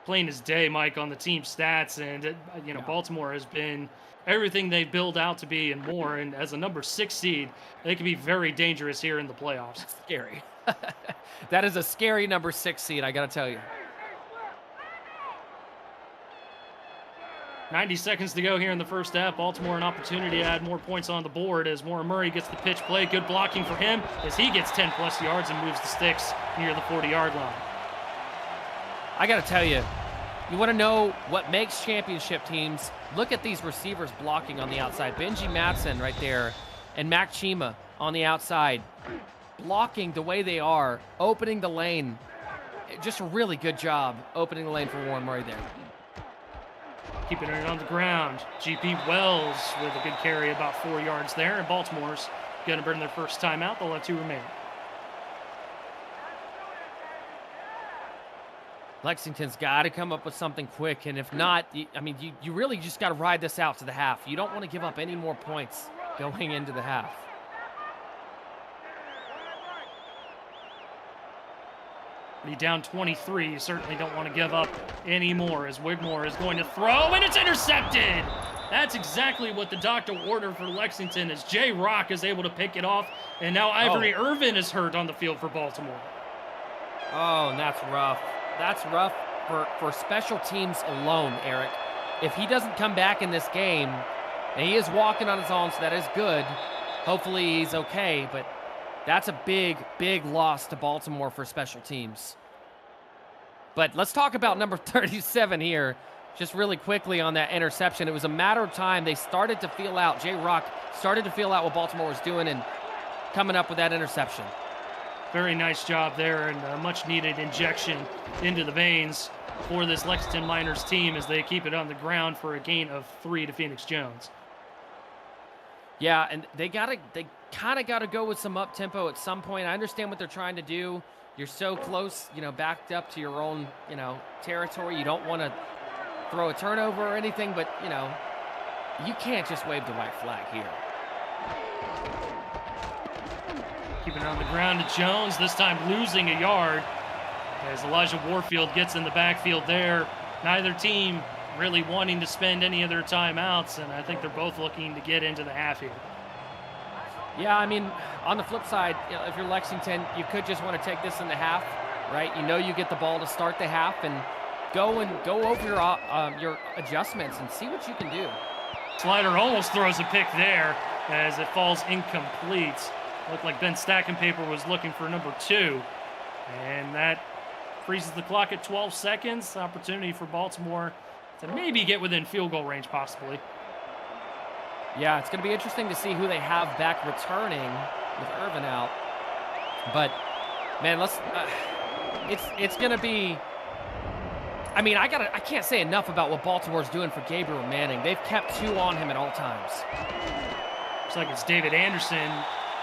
plain as day, Mike, on the team stats. And, Yeah. Baltimore has been everything they build out to be and more. And as a number 6 seed, they can be very dangerous here in the playoffs. That's scary. That is a scary number 6 seed, I got to tell you. 90 seconds to go here in the first half. Baltimore an opportunity to add more points on the board as Warren Murray gets the pitch play. Good blocking for him as he gets 10-plus yards and moves the sticks near the 40-yard line. I got to tell you, you want to know what makes championship teams? Look at these receivers blocking on the outside. Benji Matson right there and Mac Chima on the outside. Blocking the way they are, opening the lane. Just a really good job opening the lane for Warren Murray there. Keeping it on the ground. GP Wells with a good carry about 4 yards there. And Baltimore's going to burn their first timeout. They'll have 2 remaining. Lexington's got to come up with something quick. And if not, you really just got to ride this out to the half. You don't want to give up any more points going into the half. Be down 23. You certainly don't want to give up any more as Wigmore is going to throw, and it's intercepted. That's exactly what the doctor ordered for Lexington as Jay Rock is able to pick it off, and now Ivory Irvin is hurt on the field for Baltimore. Oh, and that's rough. That's rough for special teams alone, Eric. If he doesn't come back in this game, and he is walking on his own, so that is good. Hopefully he's okay, but that's a big, big loss to Baltimore for special teams. But let's talk about number 37 here, just really quickly on that interception. It was a matter of time. They started to feel out. Jay Rock started to feel out what Baltimore was doing and coming up with that interception. Very nice job there and a much-needed injection into the veins for this Lexington Miners team as they keep it on the ground for a gain of 3 to Phoenix Jones. Yeah, and they kind of got to go with some up-tempo at some point. I understand what they're trying to do. You're so close, backed up to your own, territory. You don't want to throw a turnover or anything, but, you can't just wave the white flag here. Keeping it on the ground to Jones, this time losing a yard as Elijah Warfield gets in the backfield there. Neither team really wanting to spend any of their timeouts, and I think they're both looking to get into the half here. Yeah, on the flip side, if you're Lexington, you could just want to take this in the half, right? You get the ball to start the half and go over your adjustments and see what you can do. Slider almost throws a pick there as it falls incomplete. Looked like Ben Stackenpaper was looking for number 2, and that freezes the clock at 12 seconds. Opportunity for Baltimore to maybe get within field goal range, possibly. Yeah, it's going to be interesting to see who they have back returning with Irvin out. But, man, it's going to be... I can't say enough about what Baltimore's doing for Gabriel Manning. They've kept 2 on him at all times. Looks like it's David Anderson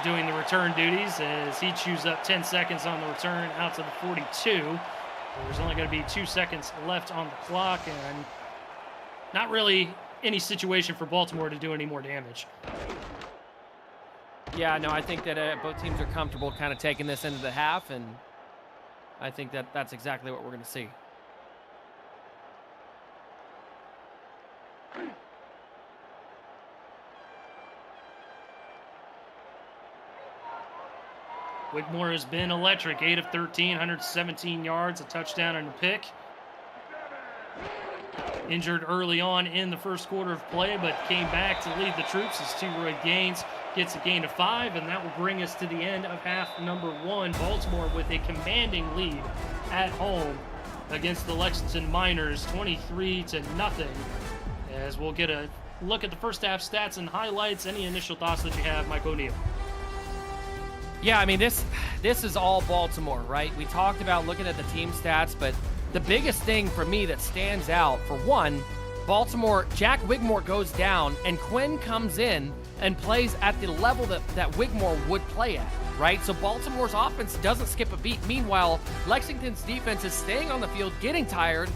doing the return duties as he chews up 10 seconds on the return out to the 42. There's only going to be 2 seconds left on the clock, and not really any situation for Baltimore to do any more damage. Yeah, no, I think that both teams are comfortable kind of taking this into the half, and I think that's exactly what we're going to see. Wigmore has been electric, 8 of 13, 117 yards, a touchdown and a pick. Injured early on in the first quarter of play, but came back to lead the troops as T-Roy Gaines gets a gain of 5, and that will bring us to the end of half number 1. Baltimore with a commanding lead at home against the Lexington Miners, 23-0. As we'll get a look at the first half stats and highlights. Any initial thoughts that you have, Mike O'Neill? Yeah, this is all Baltimore, right? We talked about looking at the team stats, but the biggest thing for me that stands out, for one, Baltimore, Jack Wigmore goes down, and Quinn comes in and plays at the level that Wigmore would play at, right? So Baltimore's offense doesn't skip a beat. Meanwhile, Lexington's defense is staying on the field, getting tired,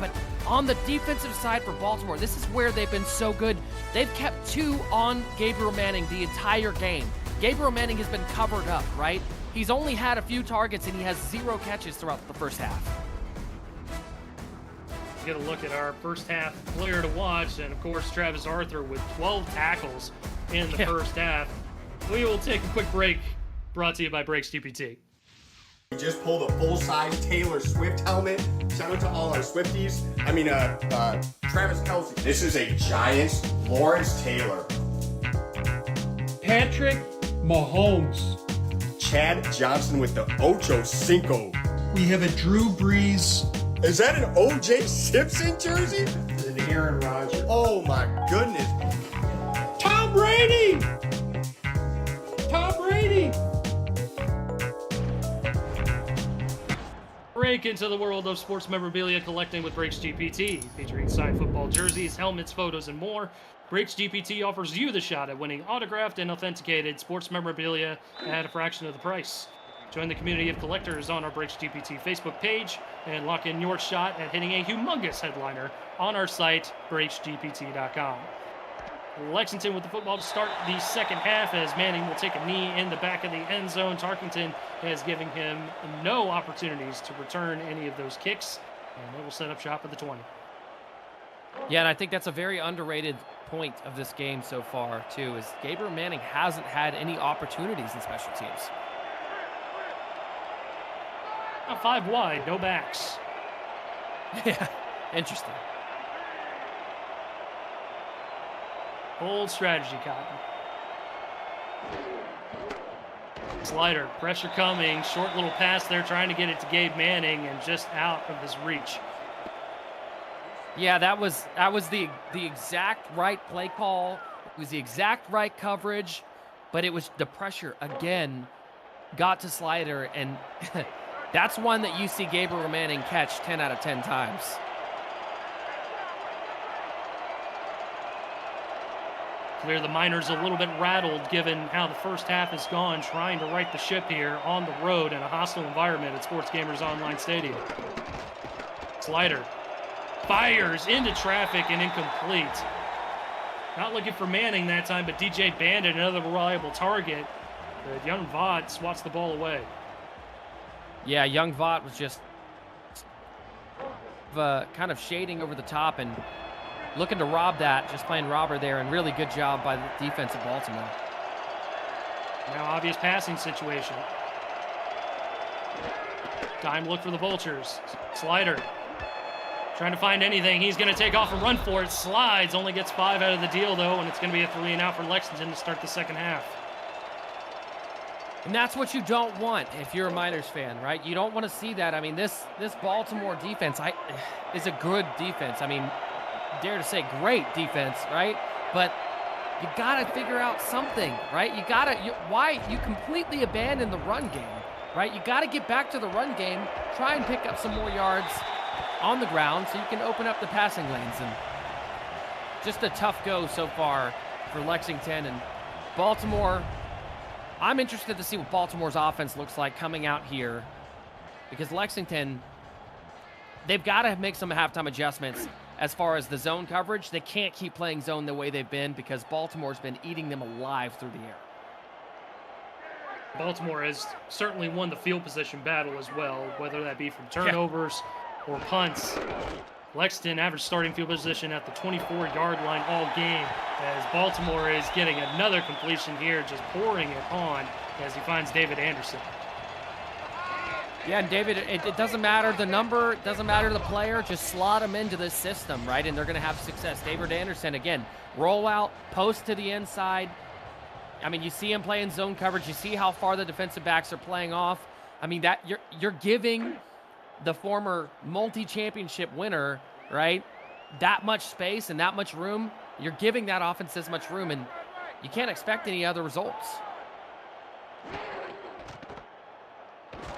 but on the defensive side for Baltimore, this is where they've been so good. They've kept 2 on Gabriel Manning the entire game. Gabriel Manning has been covered up, right? He's only had a few targets, and he has 0 catches throughout the first half. Get a look at our first half player to watch, and of course Travis Arthur with 12 tackles in the first half. We will take a quick break, brought to you by Breaks GPT. We just pulled a full-size Taylor Swift helmet. Shout out to all our Swifties. Travis Kelce. This is a Giants Lawrence Taylor. Patrick Mahomes. Chad Johnson with the Ocho Cinco. We have a Drew Brees. Is that an O.J. Simpson jersey? It's an Aaron Rodgers. Oh my goodness. Tom Brady! Tom Brady! Break into the world of sports memorabilia collecting with Breaks GPT, featuring signed football jerseys, helmets, photos, and more. Breaks GPT offers you the shot at winning autographed and authenticated sports memorabilia at a fraction of the price. Join the community of collectors on our Breaks GPT Facebook page and lock in your shot at hitting a humongous headliner on our site, breaksgpt.com. Lexington with the football to start the second half as Manning will take a knee in the back of the end zone. Tarkenton is giving him no opportunities to return any of those kicks, and they will set up shop at the 20. Yeah, and I think that's a very underrated point of this game so far, too, is Gabriel Manning hasn't had any opportunities in special teams. 5 wide, no backs. Yeah, interesting. Bold strategy, Cotton. Slider, pressure coming, short little pass there, trying to get it to Gabe Manning, and just out of his reach. Yeah, that was the exact right play call. It was the exact right coverage, but it was the pressure again got to Slider, and that's one that you see Gabriel Manning catch 10 out of 10 times. Clear the Miners a little bit rattled given how the first half has gone, trying to right the ship here on the road in a hostile environment at Sports Gamers Online Stadium. Slider fires into traffic and incomplete. Not looking for Manning that time, but DJ Bandit, another reliable target. But Young Vaught swats the ball away. Yeah, Young Vaught was just kind of shading over the top and looking to rob that, just playing robber there, and really good job by the defense of Baltimore. Now obvious passing situation. Time look for the Vultures. Slider trying to find anything. He's going to take off and run for it. Slides, only gets 5 out of the deal, though, and it's going to be a 3 and out for Lexington to start the second half. And that's what you don't want if you're a Miners fan, right? You don't want to see that. I mean, this Baltimore defense is a good defense. I mean, dare to say great defense, right? But you got to figure out something, right? Why you completely abandon the run game, right? You got to get back to the run game, try and pick up some more yards on the ground so you can open up the passing lanes. And just a tough go so far for Lexington and Baltimore. I'm interested to see what Baltimore's offense looks like coming out here, because Lexington, they've got to make some halftime adjustments as far as the zone coverage. They can't keep playing zone the way they've been because Baltimore's been eating them alive through the air. Baltimore has certainly won the field position battle as well, whether that be from turnovers or punts. Lexington average starting field position at the 24-yard line all game, as Baltimore is getting another completion here, just pouring it on as he finds David Anderson. Yeah, and David, it doesn't matter the number, it doesn't matter the player, just slot them into this system, right? And they're going to have success. David Anderson, again, roll out, post to the inside. I mean, you see him playing zone coverage. You see how far the defensive backs are playing off. I mean, that you're giving the former multi-championship winner, right, that much space and that much room. You're giving that offense this much room, and you can't expect any other results.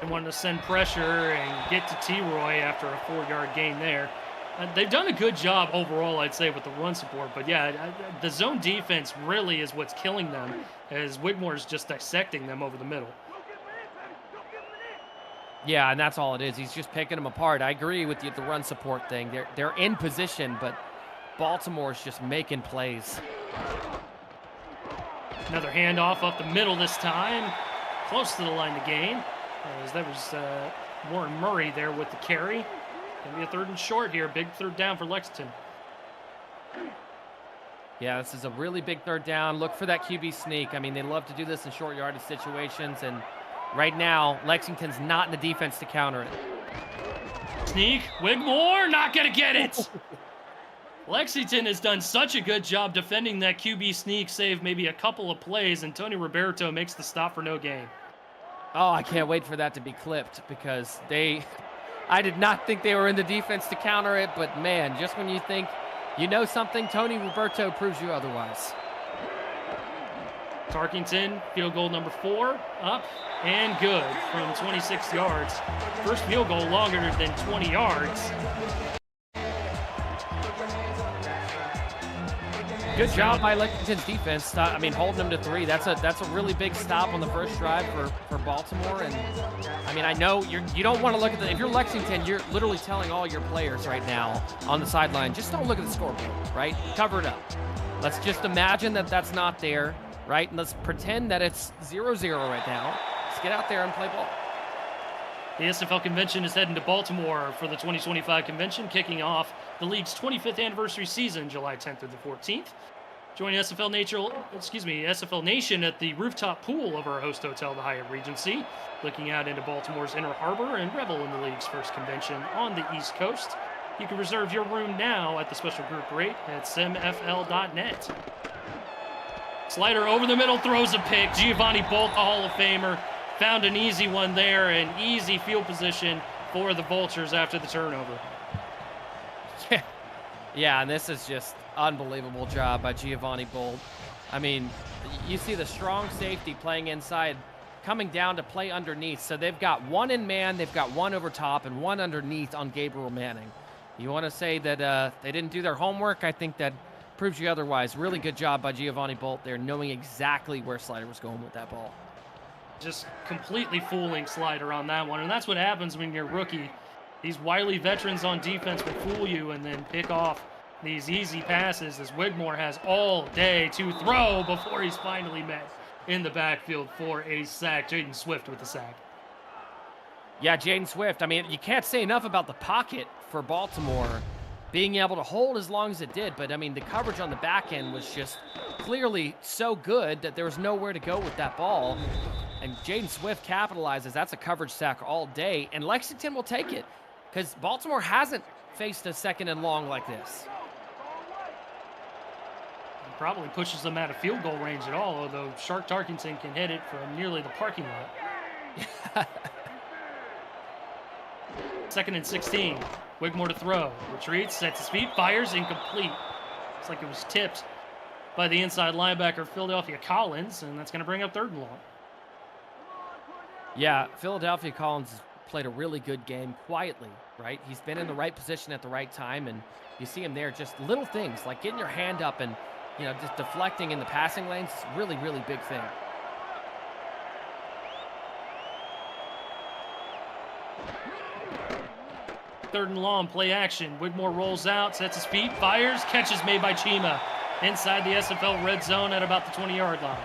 They wanted to send pressure and get to T-Roy after a 4-yard gain there. They've done a good job overall, I'd say, with the run support. But, yeah, the zone defense really is what's killing them, as Wigmore's just dissecting them over the middle. Yeah, and that's all it is. He's just picking them apart. I agree with you, the run support thing. They're in position, but Baltimore's just making plays. Another handoff up the middle this time. close to the line to gain. As that was Warren Murray there with the carry. Gonna be a 3rd and short here. Big 3rd down for Lexington. Yeah, this is a really big 3rd down. Look for that QB sneak. I mean, they love to do this in short yardage situations, and right now, Lexington's not in the defense to counter it. Sneak, Wigmore, not gonna get it. Lexington has done such a good job defending that QB sneak, save maybe a couple of plays, and Tony Roberto makes the stop for no gain. Oh, I can't wait for that to be clipped because I did not think they were in the defense to counter it, but man, just when you think you know something, Tony Roberto proves you otherwise. Tarkington, field goal number 4, up and good from 26 yards. First field goal longer than 20 yards. Good job by Lexington's defense. I mean, holding them to 3. That's a really big stop on the first drive for Baltimore. And I mean, I know you don't want to look at if you're Lexington, you're literally telling all your players right now on the sideline, just don't look at the scoreboard, right? Cover it up. Let's just imagine that that's not there, right? And let's pretend that it's 0-0 right now. Let's get out there and play ball. The SFL convention is heading to Baltimore for the 2025 convention, kicking off the league's 25th anniversary season, July 10th through the 14th. Join SFL Nation at the rooftop pool of our host hotel, the Hyatt Regency, looking out into Baltimore's Inner Harbor and revel in the league's first convention on the East Coast. You can reserve your room now at the special group rate at simfl.net. Slider over the middle, throws a pick. Giovanni Bolt, the Hall of Famer, found an easy one there, and easy field position for the Vultures after the turnover. Yeah, and this is just unbelievable job by Giovanni Bolt. I mean, you see the strong safety playing inside, coming down to play underneath. So they've got one in man, they've got one over top, and one underneath on Gabriel Manning. You want to say that they didn't do their homework? I think that proves you otherwise. Really good job by Giovanni Bolt there, knowing exactly where Slider was going with that ball. Just completely fooling Slider on that one, and that's what happens when you're a rookie. These wily veterans on defense will fool you and then pick off these easy passes as Wigmore has all day to throw before he's finally met in the backfield for a sack. Jaden Swift with the sack. Yeah, Jaden Swift. I mean, you can't say enough about the pocket for Baltimore being able to hold as long as it did. But, I mean, the coverage on the back end was just clearly so good that there was nowhere to go with that ball. And Jaden Swift capitalizes. That's a coverage sack all day. And Lexington will take it because Baltimore hasn't faced a 2nd and long like this. Probably pushes them out of field goal range at all, although Shark Tarkington can hit it from nearly the parking lot. 2nd and 16. Wigmore to throw. Retreats, sets his feet, fires, incomplete. Looks like it was tipped by the inside linebacker, Philadelphia Collins, and that's going to bring up 3rd and long. Yeah, Philadelphia Collins played a really good game quietly, right? He's been in the right position at the right time, and you see him there, just little things like getting your hand up and, you know, just deflecting in the passing lanes. It's a really, really big thing. Third and long, play action. Wigmore rolls out, sets his feet, fires, catch is made by Chima inside the SFL red zone at about the 20-yard line.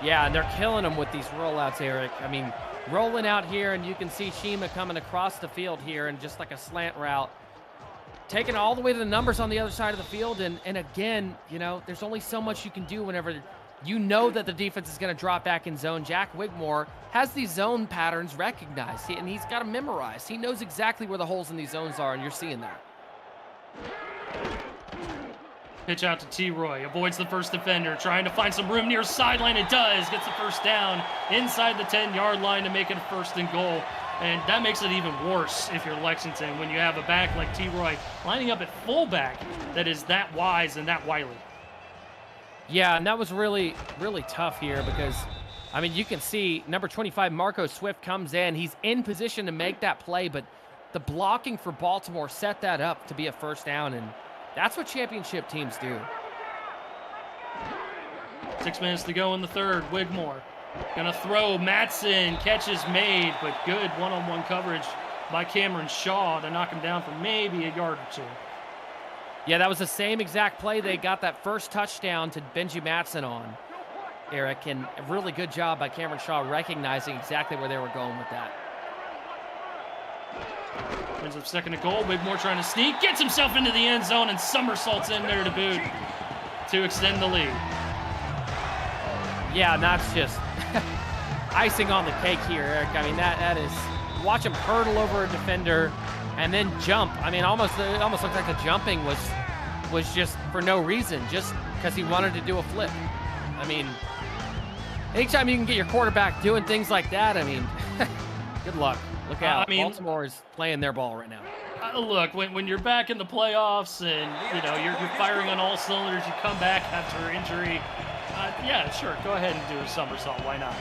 Yeah, and they're killing them with these rollouts, Eric. I mean, rolling out here, and you can see Chima coming across the field here and just like a slant route, taking all the way to the numbers on the other side of the field. And again, you know, there's only so much you can do whenever you know that the defense is going to drop back in zone. Jack Wigmore has these zone patterns recognized, and he's got them memorized. He knows exactly where the holes in these zones are, and you're seeing that. Pitch out to T-Roy, avoids the first defender, trying to find some room near sideline. It does, gets the first down inside the 10-yard line to make it a 1st and goal. And that makes it even worse if you're Lexington when you have a back like T-Roy lining up at fullback that is that wise and that wily. Yeah, and that was really, really tough here because, I mean, you can see number 25, Marco Swift, comes in. He's in position to make that play, but the blocking for Baltimore set that up to be a 1st down, and that's what championship teams do. 6 minutes to go in the 3rd. Wigmore gonna throw. Matson, catch is made, but good one-on-one coverage by Cameron Shaw to knock him down for maybe a yard or 2. Yeah, that was the same exact play they got that first touchdown to Benji Matson on. Eric, and a really good job by Cameron Shaw recognizing exactly where they were going with that. Brings up second and goal. Wigmore trying to sneak, gets himself into the end zone, and somersaults in there to boot to extend the lead. Yeah, and that's just icing on the cake here, Eric. I mean, that is, watch him hurdle over a defender and then jump. I mean, it almost looks like the jumping was just for no reason, just because he wanted to do a flip. I mean, anytime you can get your quarterback doing things like that, I mean, good luck. Look out. I mean, Baltimore is playing their ball right now. Look, when you're back in the playoffs and, you know, you're firing on all cylinders, you come back after injury, yeah, sure, go ahead and do a somersault. Why not?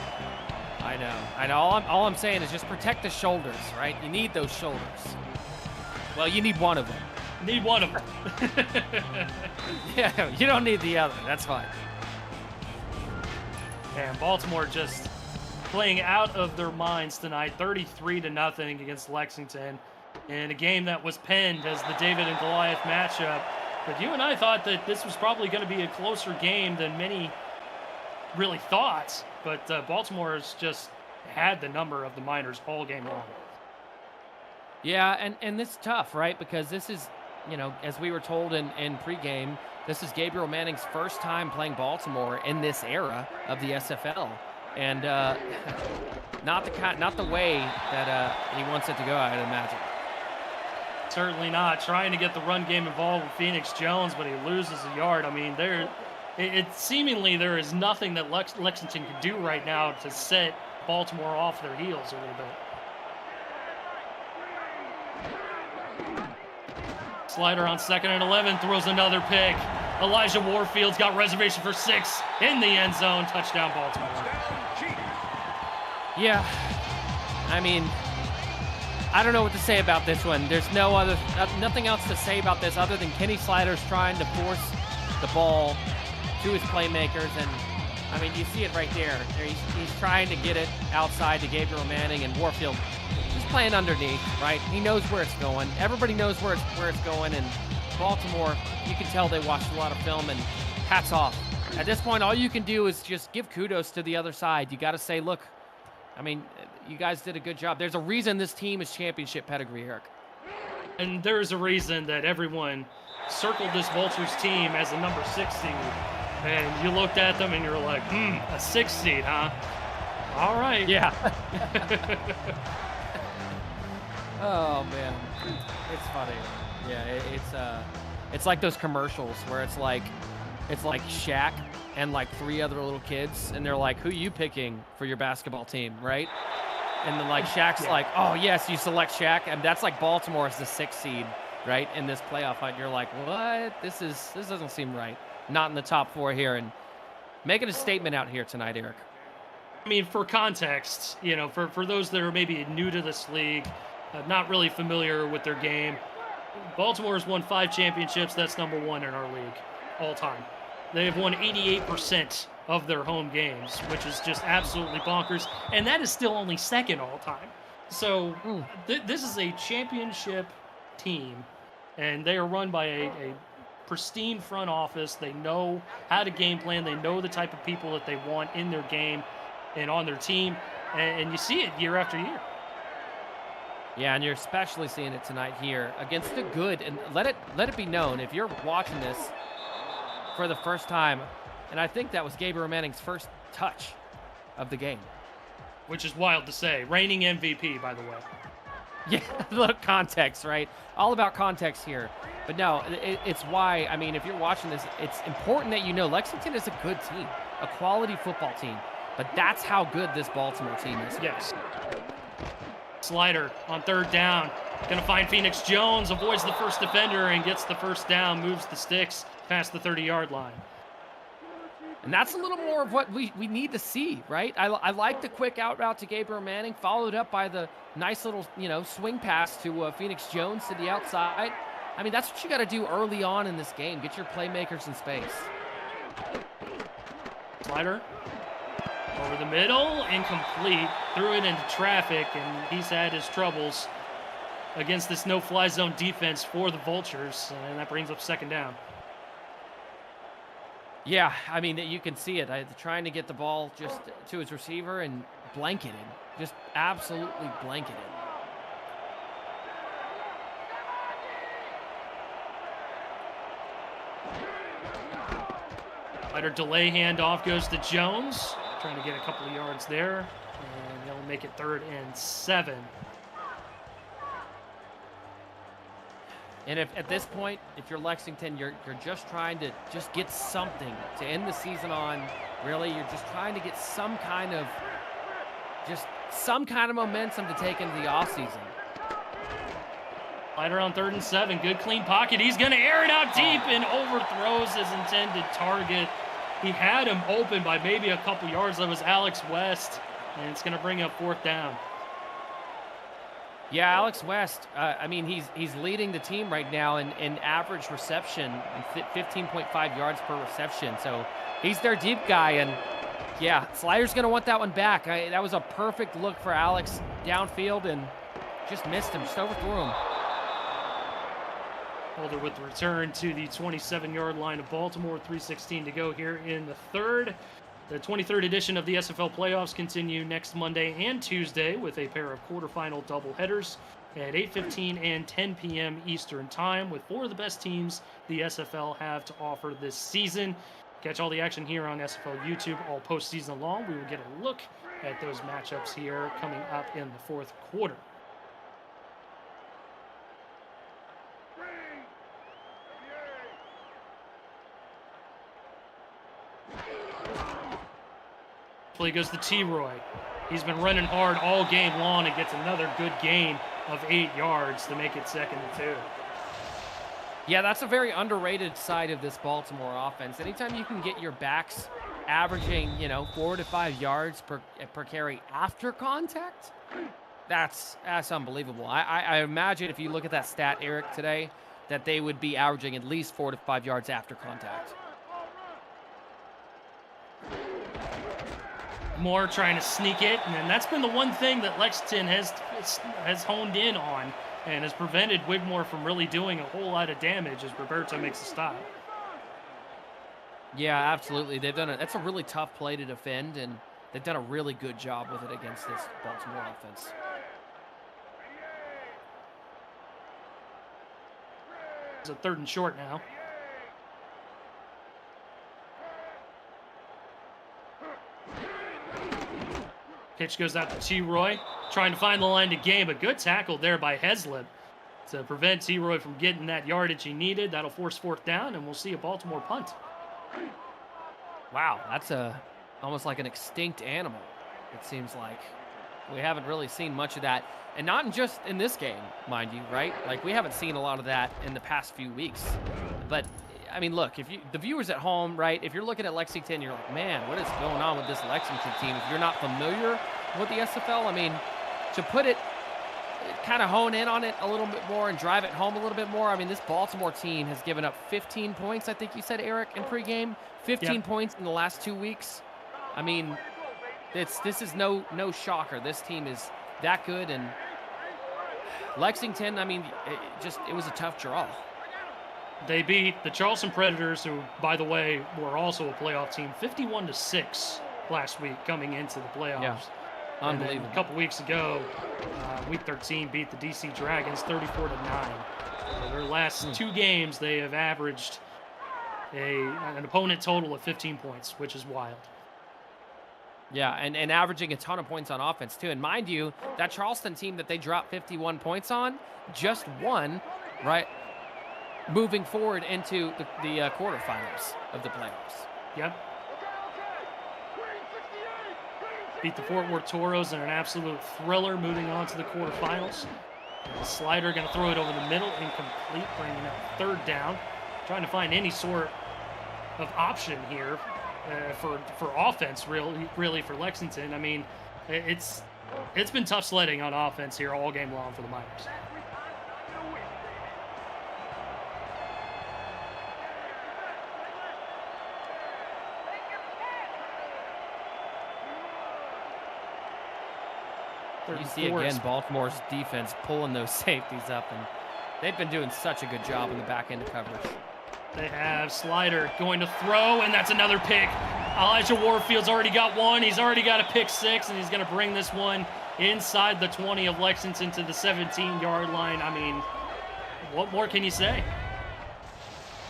I know. All I'm saying is just protect the shoulders, right? You need those shoulders. Well, you need one of them. Need one of them. Yeah, you don't need the other. That's fine. And Baltimore just playing out of their minds tonight, 33-0 against Lexington, in a game that was penned as the David and Goliath matchup. But you and I thought that this was probably going to be a closer game than many really thought. But Baltimore has just had the number of the Miners all game long. Yeah, and this is tough, right? Because this is, you know, as we were told in pregame, this is Gabriel Manning's first time playing Baltimore in this era of the SFL. And not the way that he wants it to go, I'd imagine. Certainly not. Trying to get the run game involved with Phoenix Jones, but he loses a yard. I mean, seemingly there is nothing that Lexington can do right now to set Baltimore off their heels a little bit. Slider on 2nd and 11, throws another pick. Elijah Warfield's got reservation for 6 in the end zone. Touchdown, Baltimore. Yeah, I mean, I don't know what to say about this one. There's nothing else to say about this other than Kenny Slider's trying to force the ball to his playmakers, and I mean, you see it right there. He's trying to get it outside to Gabriel Manning, and Warfield just playing underneath, right? He knows where it's going. Everybody knows where it's going, and Baltimore, you can tell they watched a lot of film, and hats off. At this point, all you can do is just give kudos to the other side. You got to say, look, I mean, you guys did a good job. There's a reason this team is championship pedigree, Eric. And there's a reason that everyone circled this Vultures team as a number 6 seed. And you looked at them and you're like, a 6 seed, huh? All right. Yeah. Oh, man. It's funny. Yeah, it's like those commercials where it's like Shaq and like 3 other little kids, and they're like, who you picking for your basketball team, right? And then like Shaq's like, oh yes, you select Shaq, and that's like Baltimore as the 6th seed, right, in this playoff fight. You're like, what? This doesn't seem right. Not in the top 4 here, and making a statement out here tonight, Eric. I mean, for context, you know, for those that are maybe new to this league, not really familiar with their game, Baltimore's won 5 championships. That's number 1 in our league all time. They have won 88% of their home games, which is just absolutely bonkers. And that is still only 2nd all time. So this is a championship team, and they are run by a pristine front office. They know how to game plan. They know the type of people that they want in their game and on their team. And you see it year after year. Yeah, and you're especially seeing it tonight here against the good. And let it be known, if you're watching this for the first time, and I think that was Gabriel Manning's first touch of the game. Which is wild to say. Reigning MVP, by the way. Yeah, look, context, right? All about context here. But no, it's why, I mean, if you're watching this, it's important that you know Lexington is a good team, a quality football team. But that's how good this Baltimore team is. Yes. Slider on 3rd down. Going to find Phoenix Jones, avoids the first defender and gets the first down, moves the sticks past the 30-yard line. And that's a little more of what we need to see, right? I like the quick out route to Gabriel Manning, followed up by the nice little, swing pass to Phoenix Jones to the outside. I mean, that's what you got to do early on in this game. Get your playmakers in space. Slider over the middle, incomplete. Threw it into traffic, and he's had his troubles against this no-fly zone defense for the Vultures, and that brings up 2nd down. Yeah, I mean, you can see it. Trying to get the ball just to his receiver and blanketed. Just absolutely blanketed. Slider delay handoff goes to Jones. Trying to get a couple of yards there. And they'll make it 3rd and 7. And if at this point, if you're Lexington, you're just trying to just get something to end the season on. Really, you're just trying to get some kind of momentum to take into the offseason. Slider on 3rd and 7. Good clean pocket. He's going to air it out deep and overthrows his intended target. He had him open by maybe a couple yards. That was Alex West, and it's going to bring up 4th down. Yeah, Alex West, I mean, he's leading the team right now in average reception, 15.5 yards per reception. So he's their deep guy, and yeah, Slider's going to want that one back. That was a perfect look for Alex downfield, and just missed him, just overthrew him. Holder with the return to the 27-yard line of Baltimore. 3:16 to go here in the 3rd. The 23rd edition of the SFL playoffs continue next Monday and Tuesday with a pair of quarterfinal doubleheaders at 8:15 and 10 p.m. Eastern Time with 4 of the best teams the SFL have to offer this season. Catch all the action here on SFL YouTube all postseason long. We will get a look at those matchups here coming up in the 4th quarter. Play goes to T-Roy. He's been running hard all game long and gets another good gain of 8 yards to make it 2nd and 2. Yeah, that's a very underrated side of this Baltimore offense. Anytime you can get your backs averaging, 4 to 5 yards per carry after contact, that's unbelievable. I imagine if you look at that stat, Eric, today, that they would be averaging at least 4 to 5 yards after contact. Moore trying to sneak it, and that's been the one thing that Lexington has honed in on and has prevented Wigmore from really doing a whole lot of damage as Roberto makes a stop. Yeah, absolutely. That's a really tough play to defend, and they've done a really good job with it against this Baltimore offense. It's a 3rd and short now. Pitch goes out to T-Roy, trying to find the line to gain, but good tackle there by Heslip to prevent T-Roy from getting that yardage he needed. That'll force 4th down, and we'll see a Baltimore punt. Wow, that's almost like an extinct animal, it seems like. We haven't really seen much of that, and not just in this game, mind you, right? Like, we haven't seen a lot of that in the past few weeks. But, I mean, look, the viewers at home, right, if you're looking at Lexington, you're like, man, what is going on with this Lexington team? If you're not familiar with the SFL, I mean, to put it, kind of hone in on it a little bit more and drive it home a little bit more, I mean, this Baltimore team has given up 15 points, I think you said, Eric, in pregame. 15 points in the last 2 weeks. I mean, this is no shocker. This team is that good, and Lexington, I mean, it was a tough draw. They beat the Charleston Predators, who, by the way, were also a playoff team, 51-6 last week coming into the playoffs. Yeah. Unbelievable. And then a couple weeks ago, Week 13 beat the DC Dragons 34-9. So their last 2 games, they have averaged an opponent total of 15 points, which is wild. Yeah, and averaging a ton of points on offense, too. And mind you, that Charleston team that they dropped 51 points on just won, right, moving forward into the quarterfinals of the playoffs. Yep. Beat the Fort Worth Toros in an absolute thriller, moving on to the quarterfinals. The Slider going to throw it over the middle, incomplete, bringing up 3rd down. Trying to find any sort of option here for offense, really for Lexington. I mean, it's been tough sledding on offense here all game long for the Miners. You see again Baltimore's defense pulling those safeties up, and they've been doing such a good job in the back end of coverage. They have Slider going to throw, and that's another pick. Elijah Warfield's already got one. He's already got a pick 6, and he's going to bring this one inside the 20 of Lexington to the 17-yard line. I mean, what more can you say?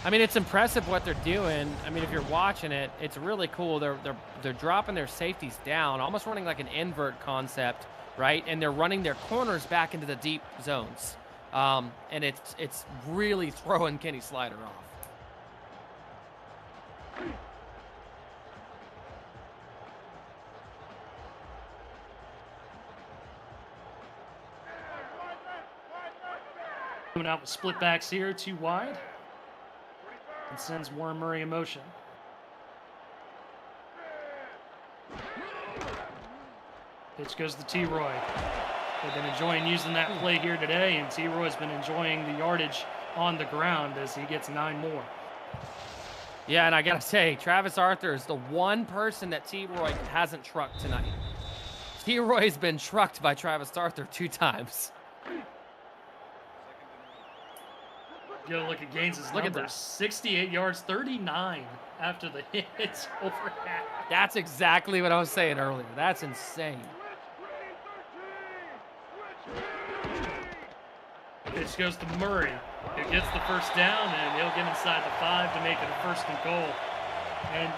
I mean, it's impressive what they're doing. I mean, if you're watching it, it's really cool. They're dropping their safeties down, almost running like an invert concept, right? And they're running their corners back into the deep zones. And it's really throwing Kenny Slider off. Coming out with split backs here, 2 wide. And sends Warren Murray in motion. Pitch goes to T-Roy. They've been enjoying using that play here today, and T-Roy's been enjoying the yardage on the ground as he gets 9 more. Yeah, and I got to say, Travis Arthur is the one person that T-Roy hasn't trucked tonight. T-Roy's been trucked by Travis Arthur 2 times. Yo, look at Gaines' Look at number. that. 68 yards, 39 after the hits over half. That's exactly what I was saying earlier. That's insane. Pitch goes to Murray, who gets the first down, and he'll get inside the 5 to make it a 1st and goal. And,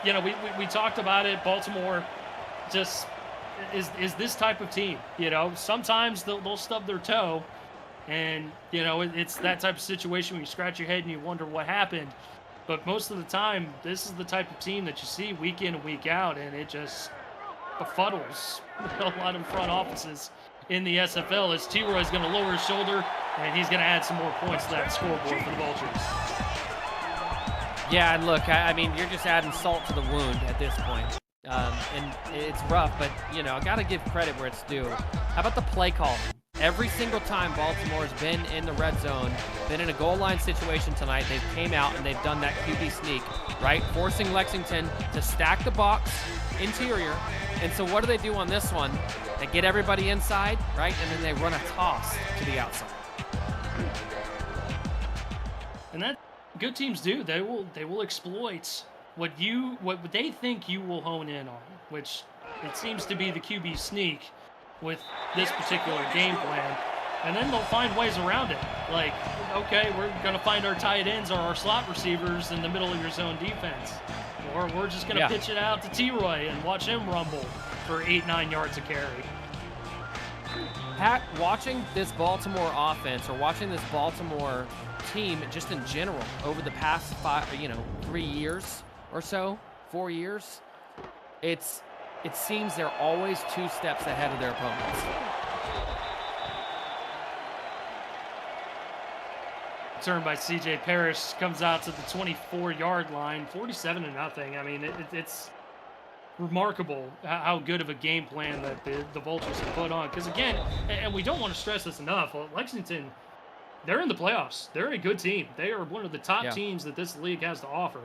you know, we talked about it. Baltimore just is this type of team. You know, sometimes they'll stub their toe, and, you know, it's that type of situation where you scratch your head and you wonder what happened. But most of the time, this is the type of team that you see week in and week out, and it just befuddles a lot of front offices in the SFL as T-Roy's going to lower his shoulder, and he's going to add some more points to that scoreboard for the Vultures. Yeah, and look, I mean, you're just adding salt to the wound at this point. And it's rough, but, you know, I got to give credit where it's due. How about the play calling? Every single time Baltimore's been in the red zone, been in a goal line situation tonight, they've came out and they've done that QB sneak, right? Forcing Lexington to stack the box interior. And so what do they do on this one? They get everybody inside, right? And then they run a toss to the outside. And that good teams do. They will exploit what they think you will hone in on, which it seems to be the QB sneak with this particular game plan. And then they'll find ways around it. Like, okay, we're going to find our tight ends or our slot receivers in the middle of your zone defense. Or we're just going to pitch it out to T-Roy and watch him rumble for 8-9 yards a carry. Pat, watching this Baltimore offense or watching this Baltimore team just in general over the past 3 years or so, 4 years, it seems they're always 2 steps ahead of their opponents. Turn by C.J. Parrish comes out to the 24-yard line, 47-0. I mean, it's remarkable how good of a game plan that the Vultures have put on. Because again, and we don't want to stress this enough, Lexington, they're in the playoffs. They're a good team. They are one of the top teams that this league has to offer.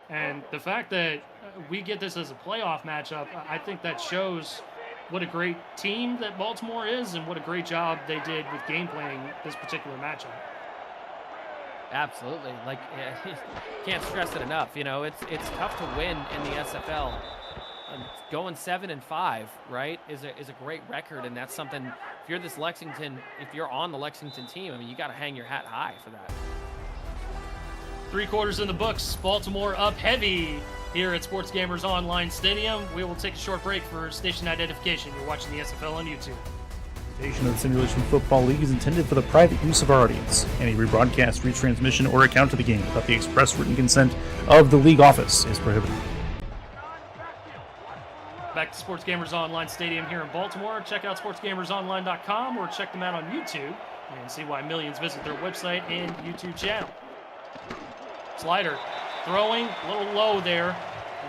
And the fact that we get this as a playoff matchup, I think that shows what a great team that Baltimore is and what a great job they did with game planning this particular matchup. Absolutely. Like, can't stress it enough. You know, it's tough to win in the SFL. Going 7-5, right, is a great record, and that's something. If you're this Lexington, if you're on the Lexington team, I mean, you got to hang your hat high for that. 3 quarters in the books. Baltimore up heavy here at Sports Gamers Online Stadium. We will take a short break for station identification. You're watching the SFL on YouTube. The presentation of the Simulation Football League is intended for the private use of our audience. Any rebroadcast, retransmission, or account of the game without the express written consent of the league office is prohibited. Back to Sports Gamers Online Stadium here in Baltimore. Check out sportsgamersonline.com or check them out on YouTube and see why millions visit their website and YouTube channel. Slider throwing a little low there,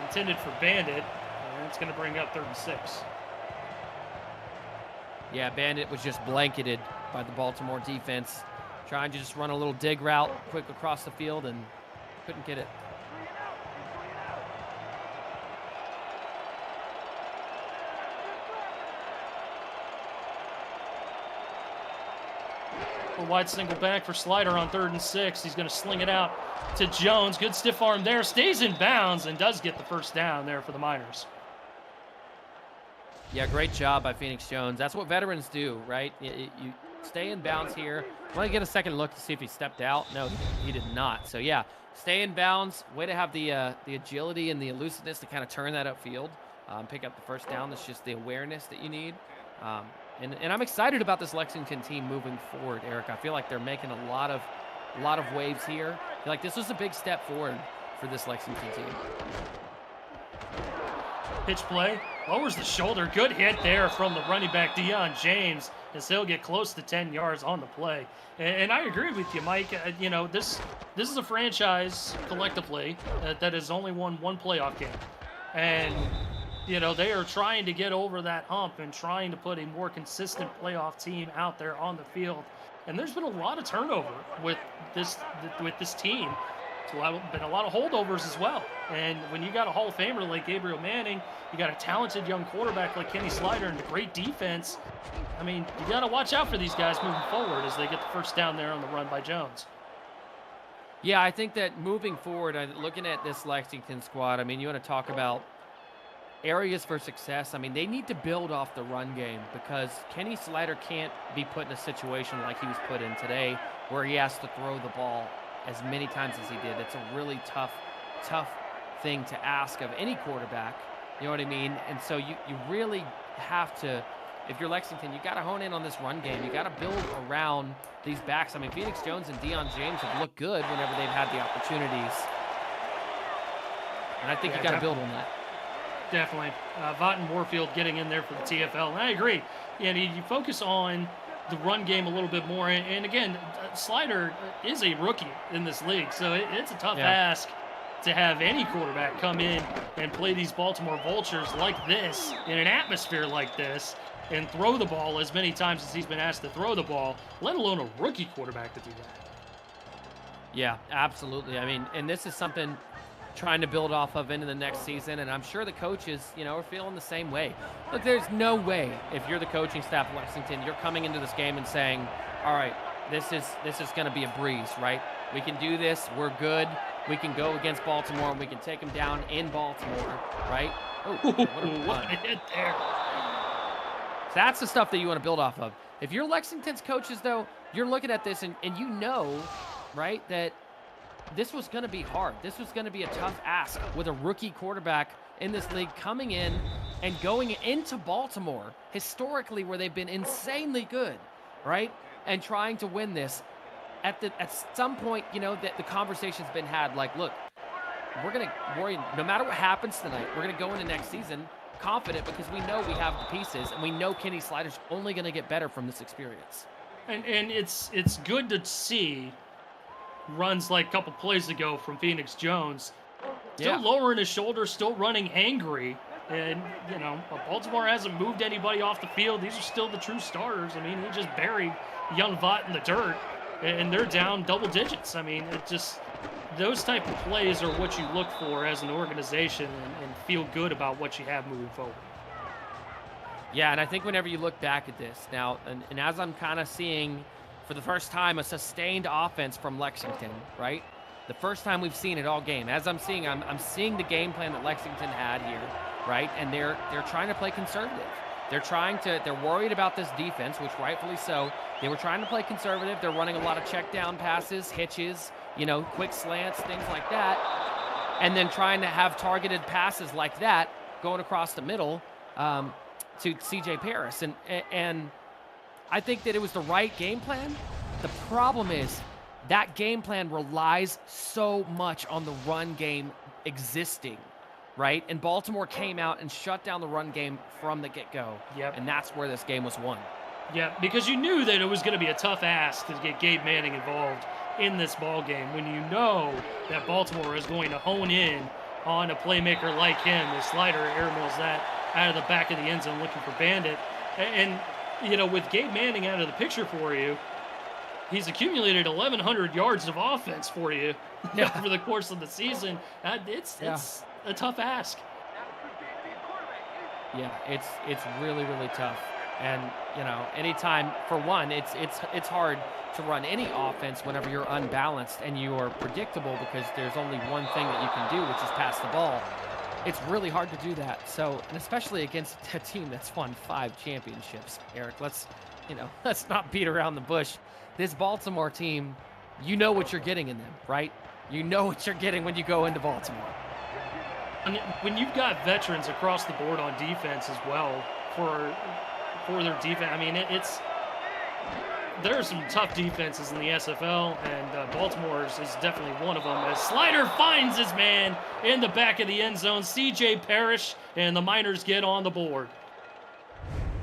intended for Bandit, and it's going to bring up 36. Yeah, Bandit was just blanketed by the Baltimore defense, trying to just run a little dig route quick across the field and couldn't get it. A wide single back for Slider on 3rd and 6. He's going to sling it out to Jones. Good stiff arm there. Stays in bounds and does get the first down there for the Miners. Yeah, great job by Phoenix Jones. That's what veterans do, right? You stay in bounds here. Want to get a second look to see if he stepped out? No, he did not. So, yeah, stay in bounds. Way to have the agility and the elusiveness to kind of turn that upfield. Pick up the first down. That's just the awareness that you need. And I'm excited about this Lexington team moving forward, Eric. I feel like they're making a lot of waves here. I feel like this was a big step forward for this Lexington team. Pitch play. Lowers the shoulder. Good hit there from the running back, Deion James, as he'll get close to 10 yards on the play. And I agree with you, Mike. You know, this is a franchise collectively that has only won one playoff game. And, you know, they are trying to get over that hump and trying to put a more consistent playoff team out there on the field. And there's been a lot of turnover with this team. There's been a lot of holdovers as well. And when you got a Hall of Famer like Gabriel Manning, you got a talented young quarterback like Kenny Slider and a great defense, I mean, you got to watch out for these guys moving forward as they get the first down there on the run by Jones. Yeah, I think that moving forward, looking at this Lexington squad, I mean, you want to talk about areas for success. I mean, they need to build off the run game because Kenny Slider can't be put in a situation like he was put in today where he has to throw the ball as many times as he did. It's a really tough thing to ask of any quarterback. You know what I mean? And so you really have to, if you're Lexington, you got to hone in on this run game. You got to build around these backs. I mean, Phoenix Jones and Deion James have looked good whenever they've had the opportunities. And I think you got to build on that. Definitely. Vaught and Warfield getting in there for the TFL. And I agree. You know, you focus on the run game a little bit more. And again, Slider is a rookie in this league. So it's a tough ask to have any quarterback come in and play these Baltimore Vultures like this, in an atmosphere like this, and throw the ball as many times as he's been asked to throw the ball, let alone a rookie quarterback to do that. Yeah, absolutely. I mean, and this is something trying to build off of into the next season, and I'm sure the coaches, you know, are feeling the same way. Look, there's no way, if you're the coaching staff of Lexington, you're coming into this game and saying, all right, this is going to be a breeze, right? We can do this. We're good. We can go against Baltimore, and we can take them down in Baltimore, right? Oh, what a hit there. So that's the stuff that you want to build off of. If you're Lexington's coaches, though, you're looking at this, and you know, right, that this was going to be hard. This was going to be a tough ask with a rookie quarterback in this league coming in and going into Baltimore, historically where they've been insanely good, right, and trying to win this. At some point, you know, the conversation's been had like, look, we're going to worry, no matter what happens tonight, we're going to go into next season confident because we know we have the pieces and we know Kenny Slider's only going to get better from this experience. And it's good to see runs like a couple plays ago from Phoenix Jones. Still lowering his shoulder, still running angry. And, you know, Baltimore hasn't moved anybody off the field. These are still the true starters. I mean, he just buried young Vaught in the dirt, and they're down double digits. I mean, it just, those type of plays are what you look for as an organization and feel good about what you have moving forward. Yeah, and I think whenever you look back at this now, and as I'm kind of seeing for the first time a sustained offense from Lexington, right? The first time we've seen it all game. As I'm seeing the game plan that Lexington had here, right? And they're trying to play conservative. They're worried about this defense, which rightfully so. They were trying to play conservative. They're running a lot of check down passes, hitches, you know, quick slants, things like that. And then trying to have targeted passes like that going across the middle to CJ Paris. And I think that it was the right game plan. The problem is that game plan relies so much on the run game existing, right? And Baltimore came out and shut down the run game from the get-go. Yep. And that's where this game was won. Yeah, because you knew that it was going to be a tough ask to get Gabe Manning involved in this ball game when you know that Baltimore is going to hone in on a playmaker like him. The Slider airmails that out of the back of the end zone looking for Bandit. And you know, with Gabe Manning out of the picture for you, he's accumulated 1,100 yards of offense for you over the course of the season. It's a tough ask. Yeah, it's really, really tough. And, you know, anytime, for one, it's hard to run any offense whenever you're unbalanced and you are predictable because there's only one thing that you can do, which is pass the ball. It's really hard to do that. So, and especially against a team that's won 5 championships, Eric, let's not beat around the bush. This Baltimore team, you know what you're getting in them, right? You know what you're getting when you go into Baltimore. And when you've got veterans across the board on defense as well for their defense, I mean, there are some tough defenses in the SFL, and Baltimore's is definitely one of them. As Slider finds his man in the back of the end zone, C.J. Parrish, and the Miners get on the board.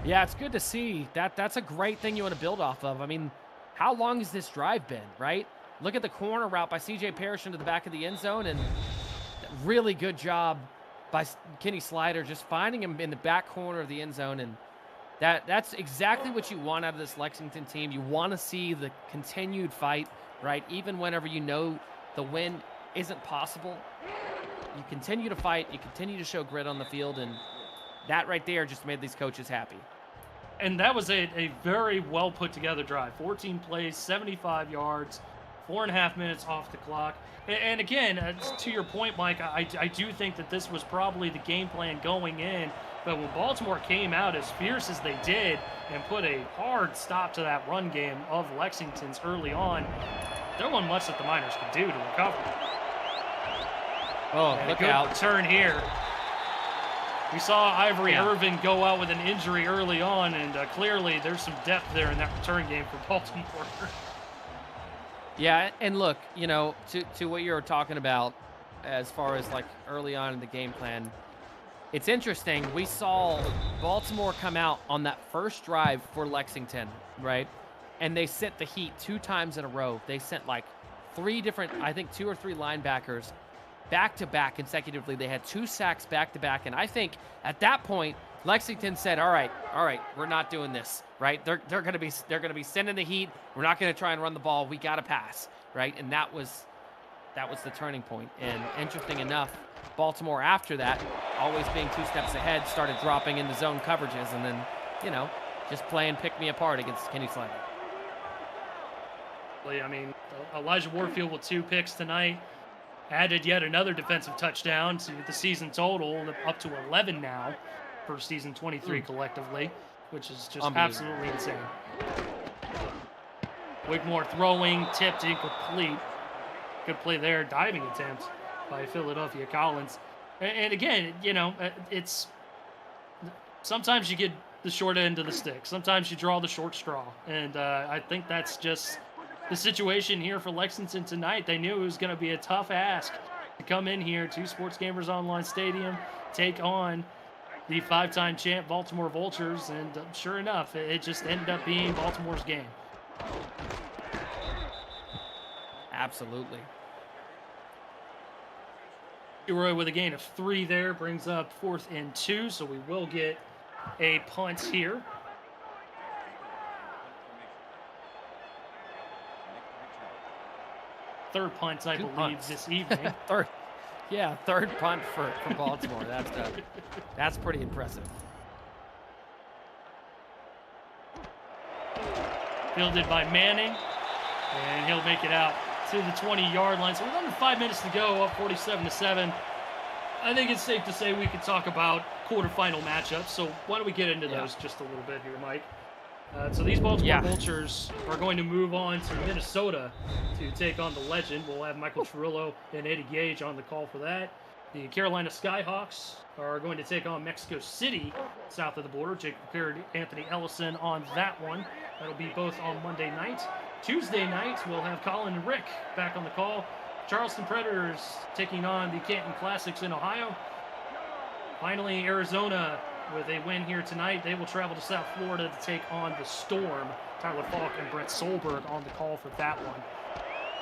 Yeah, it's good to see. That's a great thing you want to build off of. I mean, how long has this drive been, right? Look at the corner route by C.J. Parrish into the back of the end zone, and really good job by Kenny Slider just finding him in the back corner of the end zone, and that's exactly what you want out of this Lexington team. You want to see the continued fight, right? Even whenever you know the win isn't possible, you continue to fight, you continue to show grit on the field, and that right there just made these coaches happy. And that was a very well put together drive. 14 plays, 75 yards, 4.5 minutes off the clock. And again, to your point, Mike, I do think that this was probably the game plan going in. But when Baltimore came out as fierce as they did and put a hard stop to that run game of Lexington's early on, there wasn't much that the Miners could do to recover. Oh, and look a good out. return here. We saw Ivory Irvin go out with an injury early on, and clearly there's some depth there in that return game for Baltimore. Yeah, and look, you know, to what you were talking about as far as like early on in the game plan, it's interesting. We saw Baltimore come out on that first drive for Lexington, right? And they sent the heat 2 times in a row. They sent like 3 different, I think 2 or 3 linebackers back-to-back consecutively. They had 2 sacks back-to-back. And I think at that point, Lexington said, all right, we're not doing this, right? They're going to be sending the heat. We're not going to try and run the ball. We got to pass, right? And that was the turning point. And interesting enough, Baltimore after that, always being 2 steps ahead, started dropping into zone coverages and then, you know, just playing pick me apart against Kenny Slider. I mean, Elijah Warfield with 2 picks tonight, added yet another defensive touchdown to the season total, up to 11 now for season 23 collectively, which is just absolutely insane. Wigmore throwing, tipped, incomplete. Good play there, diving attempt by Philadelphia Collins. And again, you know, it's sometimes you get the short end of the stick. Sometimes you draw the short straw. And I think that's just the situation here for Lexington tonight. They knew it was going to be a tough ask to come in here to Sports Gamers Online Stadium, take on the 5-time champ Baltimore Vultures. And sure enough, it just ended up being Baltimore's game. Absolutely. Roy with a gain of 3 there, brings up 4th and 2, so we will get a punt here. Third punt, I believe, this evening. third punt for Baltimore. That's pretty impressive. Fielded by Manning, and he'll make it out to the 20-yard line. So with under 5 minutes to go, up 47-7. I think it's safe to say we could talk about quarterfinal matchups. So why don't we get into those just a little bit here, Mike? So these Baltimore Vultures are going to move on to Minnesota to take on the Legend. We'll have Michael Trillo and Eddie Gage on the call for that. The Carolina Skyhawks are going to take on Mexico City, south of the border. Jacob Beard, Anthony Ellison on that one. That'll be both on Monday night. Tuesday night, we'll have Colin and Rick back on the call. Charleston Predators taking on the Canton Classics in Ohio. Finally, Arizona with a win here tonight. They will travel to South Florida to take on the Storm. Tyler Falk and Brett Solberg on the call for that one.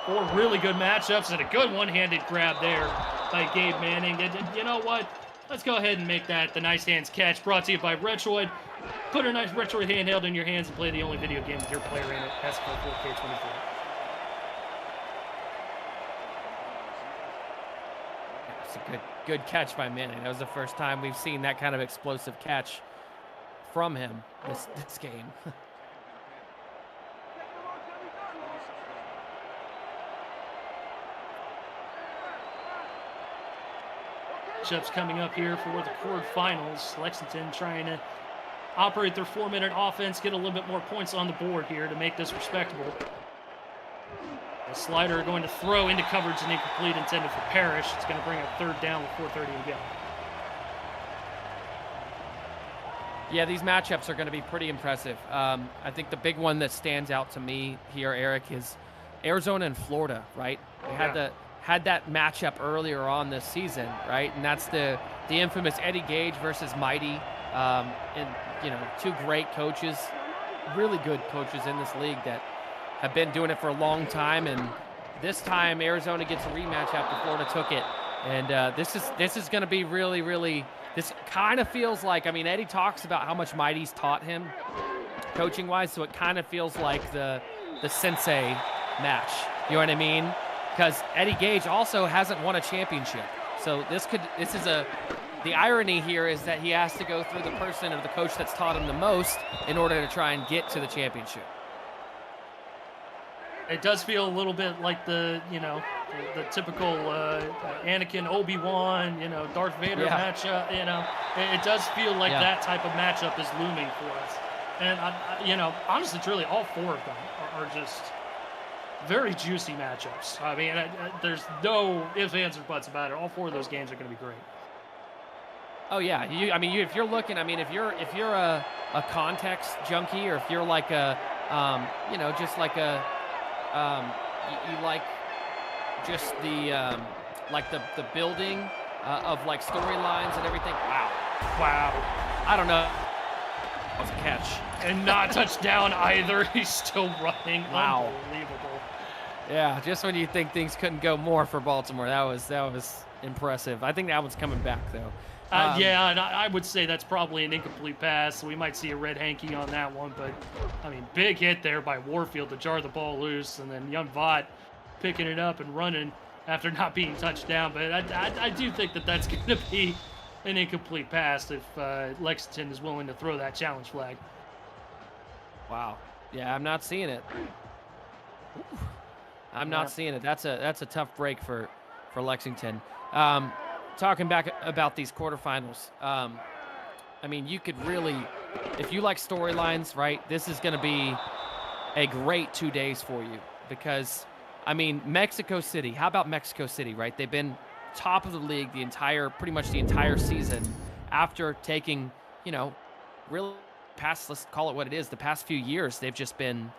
4 really good matchups and a good one-handed grab there by Gabe Manning. And you know what? Let's go ahead and make that the Nice Hands catch, brought to you by Retroid. Put a nice Retroid handheld in your hands and play the only video game with your player in it, SFL 4K24. It's a good catch by Manning. That was the first time we've seen that kind of explosive catch from him this game. Matchups coming up here for the quarterfinals. Lexington trying to operate their 4-minute offense, get a little bit more points on the board here to make this respectable. The slider going to throw into coverage and incomplete, intended for Parrish. It's going to bring up 3rd down with 4:30 to go. Yeah, these matchups are going to be pretty impressive. I think the big one that stands out to me here, Eric, is Arizona and Florida, right? They had that matchup earlier on this season, right? And that's the infamous Eddie Gage versus Mighty. And, you know, 2 great coaches, really good coaches in this league that have been doing it for a long time. And this time Arizona gets a rematch after Florida took it. And this is going to be really, really, this kind of feels like, I mean, Eddie talks about how much Mighty's taught him coaching-wise, so it kind of feels like the sensei match. You know what I mean? Because Eddie Gage also hasn't won a championship. So the irony here is that he has to go through the person or the coach that's taught him the most in order to try and get to the championship. It does feel a little bit like the typical Anakin, Obi-Wan, Darth Vader matchup. It does feel like that type of matchup is looming for us. And, honestly, truly, all 4 of them are just very juicy matchups. I mean, there's no ifs, ands, or buts about it. All 4 of those games are going to be great. Oh yeah, if you're looking, if you're a context junkie, or if you're like a, just like a, you like just the the building of like storylines and everything. Wow. I don't know. That was a catch. And not touchdown either. He's still running. Wow. Unbelievable. Yeah, just when you think things couldn't go more for Baltimore, that was impressive. I think that one's coming back though. Yeah, and I would say that's probably an incomplete pass. So we might see a red hanky on that one. But, big hit there by Warfield to jar the ball loose. And then young Vaught picking it up and running after not being touched down. But I do think that that's going to be an incomplete pass if Lexington is willing to throw that challenge flag. Wow. Yeah, I'm not seeing it. I'm not seeing it. That's a tough break for Lexington. Talking back about these quarterfinals, you could really, if you like storylines, right, this is going to be a great 2 days for you because, Mexico City, how about Mexico City, right? They've been top of the league pretty much the entire season after taking, really let's call it what it is, the past few years, they've just been,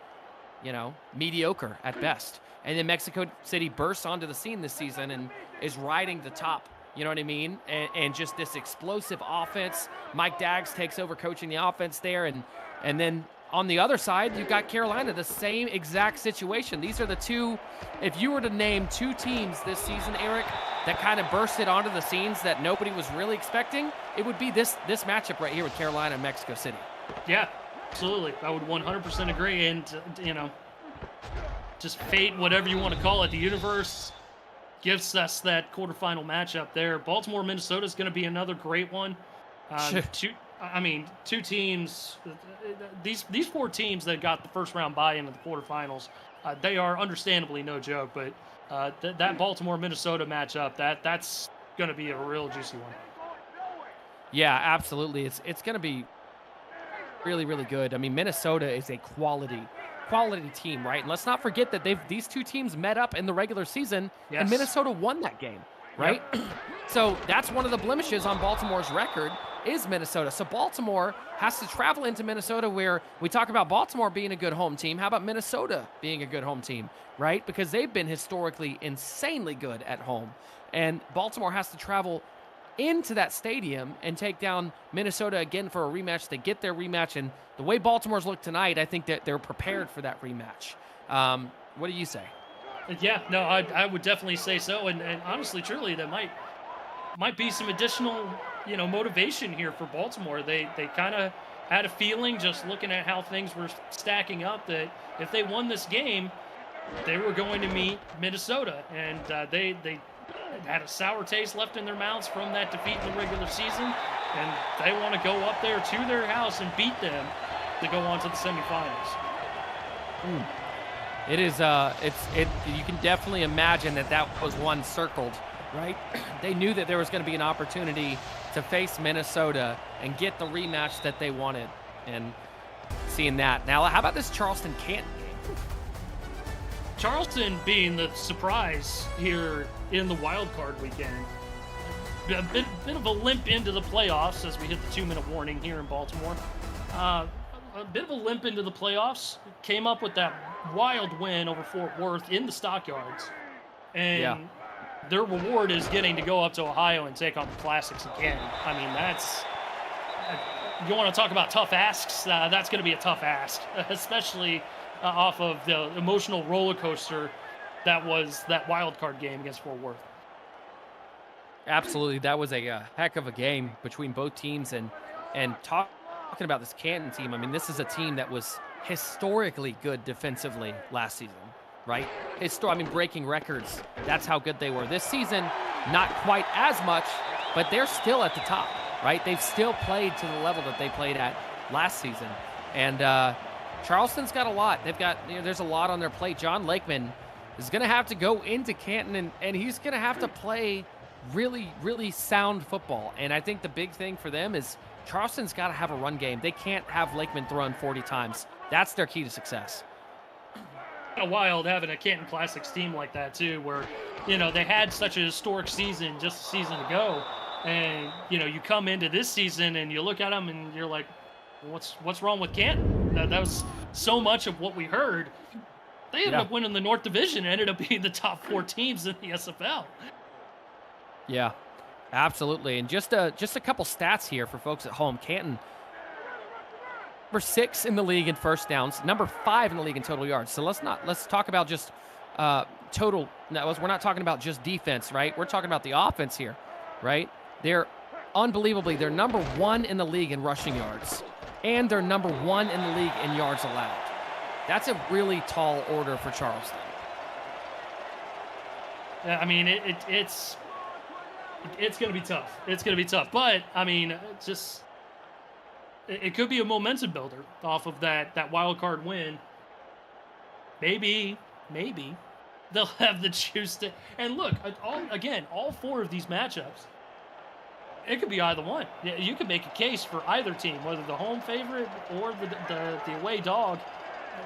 mediocre at best. And then Mexico City bursts onto the scene this season and is riding the top. You know what I mean? And just this explosive offense. Mike Daggs takes over coaching the offense there. And then on the other side, you've got Carolina, the same exact situation. These are the 2, if you were to name 2 teams this season, Eric, that kind of bursted onto the scenes that nobody was really expecting, it would be this matchup right here with Carolina and Mexico City. Yeah, absolutely. I would 100% agree. And, just fate, whatever you want to call it, the universe gives us that quarterfinal matchup there. Baltimore, Minnesota is going to be another great one. Two teams. These 4 teams that got the first round bye into the quarterfinals, they are understandably no joke. But that Baltimore, Minnesota matchup, that's going to be a real juicy one. Yeah, absolutely. It's going to be really, really good. Minnesota is a quality team, right? And let's not forget that these 2 teams met up in the regular season, and Minnesota won that game, right? Yep. So that's one of the blemishes on Baltimore's record is Minnesota. So Baltimore has to travel into Minnesota, where we talk about Baltimore being a good home team. How about Minnesota being a good home team, right? Because they've been historically insanely good at home. And Baltimore has to travel into that stadium and take down Minnesota again for a rematch. They get their rematch, and the way Baltimore's looked tonight, I think that they're prepared for that rematch. What do you say? Yeah, no, I would definitely say so, and honestly, truly, that might be some additional, motivation here for Baltimore. They kind of had a feeling, just looking at how things were stacking up, that if they won this game, they were going to meet Minnesota, and they had a sour taste left in their mouths from that defeat in the regular season, and they want to go up there to their house and beat them to go on to the semifinals. It is, you can definitely imagine that was one circled, right? They knew that there was going to be an opportunity to face Minnesota and get the rematch that they wanted, and seeing that. Now, how about this Charleston-Canton game? Charleston being the surprise here in the wild card weekend. A bit of a limp into the playoffs as we hit the 2-minute warning here in Baltimore. A bit of a limp into the playoffs. Came up with that wild win over Fort Worth in the Stockyards. And their reward is getting to go up to Ohio and take on the Classics again. I mean, that's... You want to talk about tough asks? That's going to be a tough ask, especially off of the emotional roller coaster that was that wild card game against Fort Worth. Absolutely, that was a heck of a game between both teams, and talking about this Canton team. I mean, this is a team that was historically good defensively last season, right? Breaking records. That's how good they were. This season, not quite as much, but they're still at the top, right? They've still played to the level that they played at last season, and Charleston's got a lot. They've got, there's a lot on their plate. John Lakeman is going to have to go into Canton, and he's going to have to play really, really sound football. And I think the big thing for them is Charleston's got to have a run game. They can't have Lakeman throwing 40 times. That's their key to success. Kind of wild having a Canton Classics team like that, too, where, they had such a historic season just a season ago. And, you come into this season and you look at them and you're like, what's wrong with Canton? That was so much of what we heard. They ended up winning the North Division and ended up being the top 4 teams in the SFL. Yeah, absolutely. And just a couple stats here for folks at home. Canton, number 6 in the league in first downs, number 5 in the league in total yards. So let's talk about just total. No, we're not talking about just defense, right? We're talking about the offense here, right? They're number 1 in the league in rushing yards, and they're number 1 in the league in yards allowed. That's a really tall order for Charleston. Yeah, I mean, it's going to be tough. It's going to be tough. But, I mean, it could be a momentum builder off of that wild card win. Maybe they'll have the juice to. And look, all 4 of these matchups, it could be either one. You could make a case for either team, whether the home favorite or the away dog.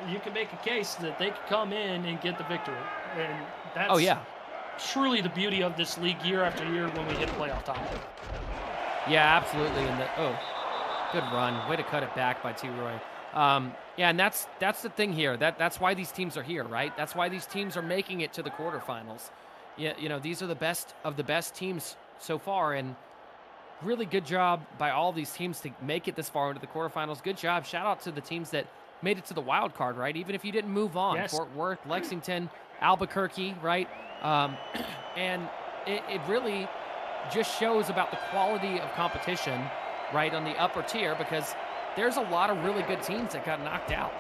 You can make a case that they could come in and get the victory. And that's truly the beauty of this league year after year when we hit playoff time. Yeah, absolutely. And good run. Way to cut it back by T-Roy. And that's the thing here. That's why these teams are here, right? That's why these teams are making it to the quarterfinals. Yeah, these are the best of the best teams so far, and really good job by all these teams to make it this far into the quarterfinals. Good job. Shout out to the teams that made it to the wild card, right? Even if you didn't move on. Yes. Fort Worth, Lexington, Albuquerque, right? And it really just shows about the quality of competition, right, on the upper tier, because there's a lot of really good teams that got knocked out.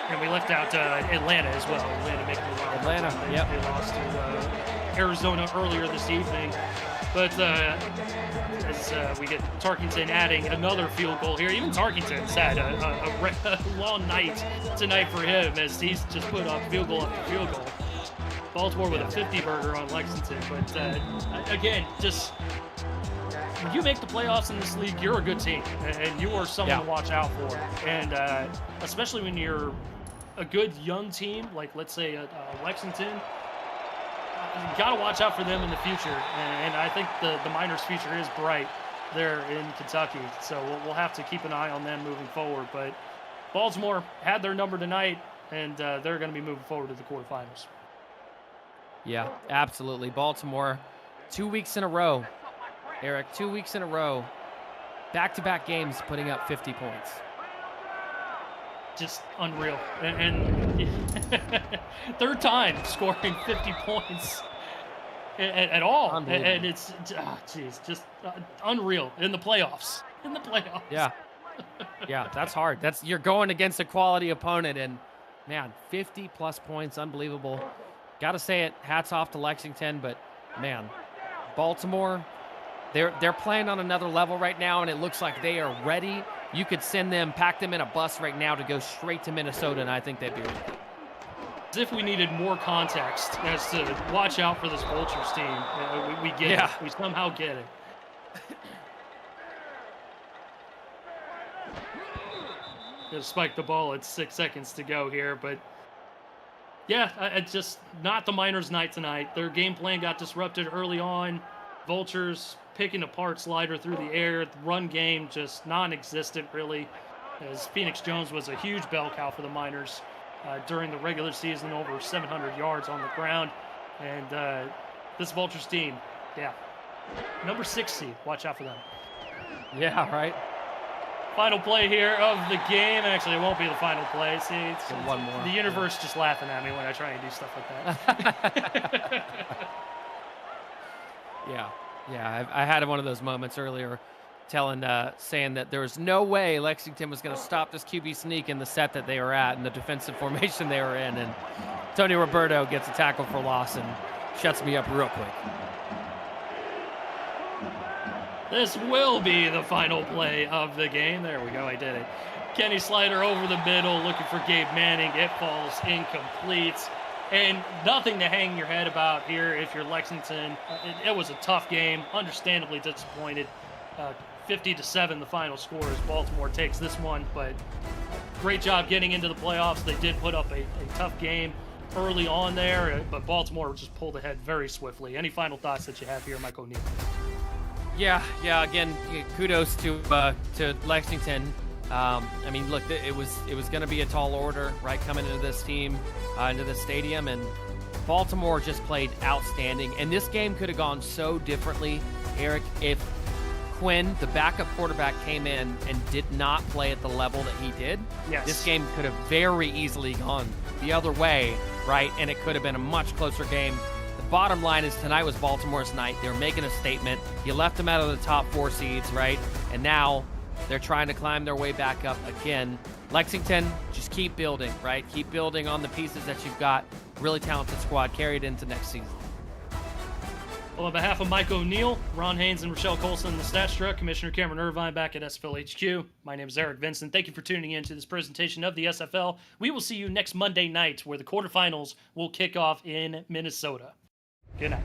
And we left out Atlanta as well. Atlanta making the wild card. Atlanta, yep. They lost to Arizona earlier this evening. But as we get Tarkington adding another field goal here, even Tarkington's had a long night tonight for him as he's just put up field goal after field goal. Baltimore with a 50-burger on Lexington. But again, just when you make the playoffs in this league, you're a good team, and you are someone to watch out for. And especially when you're a good young team, like let's say Lexington, you got to watch out for them in the future. And I think the Miners' future is bright there in Kentucky. So we'll have to keep an eye on them moving forward. But Baltimore had their number tonight, and they're going to be moving forward to the quarterfinals. Yeah, absolutely. Baltimore, 2 weeks in a row. Eric, 2 weeks in a row, back-to-back games putting up 50 points. Just unreal. And third time scoring 50 points at all. And it's, just unreal in the playoffs. Yeah. Yeah, that's hard. You're going against a quality opponent, and, man, 50-plus points, unbelievable. Got to say it, hats off to Lexington, but man, Baltimore, they're playing on another level right now, and it looks like they are ready. You could send them, pack them in a bus right now to go straight to Minnesota, and I think they'd be ready. As if we needed more context as to watch out for this Vultures team. We get it. We somehow get it. Gonna spike the ball at 6 seconds to go here, but yeah, it's just not the Miners' night tonight. Their game plan got disrupted early on. Vultures picking apart slider through the air. The run game just non-existent, really, as Phoenix Jones was a huge bell cow for the Miners during the regular season, over 700 yards on the ground. And this Vultures team, yeah, number 6 seed. Watch out for them. Yeah, right. Final play here of the game. Actually, it won't be the final play. See, it's one more. The universe just laughing at me when I try and do stuff like that. Yeah. I had one of those moments earlier, saying that there was no way Lexington was going to stop this QB sneak in the set that they were at and the defensive formation they were in. And Tony Roberto gets a tackle for loss and shuts me up real quick. This will be the final play of the game. There we go, I did it. Kenny Slider over the middle, looking for Gabe Manning. It falls incomplete. And nothing to hang your head about here if you're Lexington. It was a tough game, understandably disappointed. 50-7 the final score as Baltimore takes this one, but great job getting into the playoffs. They did put up a tough game early on there, but Baltimore just pulled ahead very swiftly. Any final thoughts that you have here, Mike O'Neill? Yeah. Again, kudos to Lexington. I mean, look, it was going to be a tall order, right, coming into this team, into this stadium, and Baltimore just played outstanding. And this game could have gone so differently, Eric, if Quinn, the backup quarterback, came in and did not play at the level that he did. Yes. This game could have very easily gone the other way, right, and it could have been a much closer game. Bottom line is tonight was Baltimore's night. They were making a statement. You left them out of the top 4 seeds, right? And now they're trying to climb their way back up again. Lexington, just keep building, right? Keep building on the pieces that you've got. Really talented squad carried into next season. Well, on behalf of Mike O'Neill, Ron Haynes, and Rochelle Colson, the Statstruck, Commissioner Cameron Irvine back at SFL HQ. My name is Eric Vincent. Thank you for tuning in to this presentation of the SFL. We will see you next Monday night where the quarterfinals will kick off in Minnesota. Good night.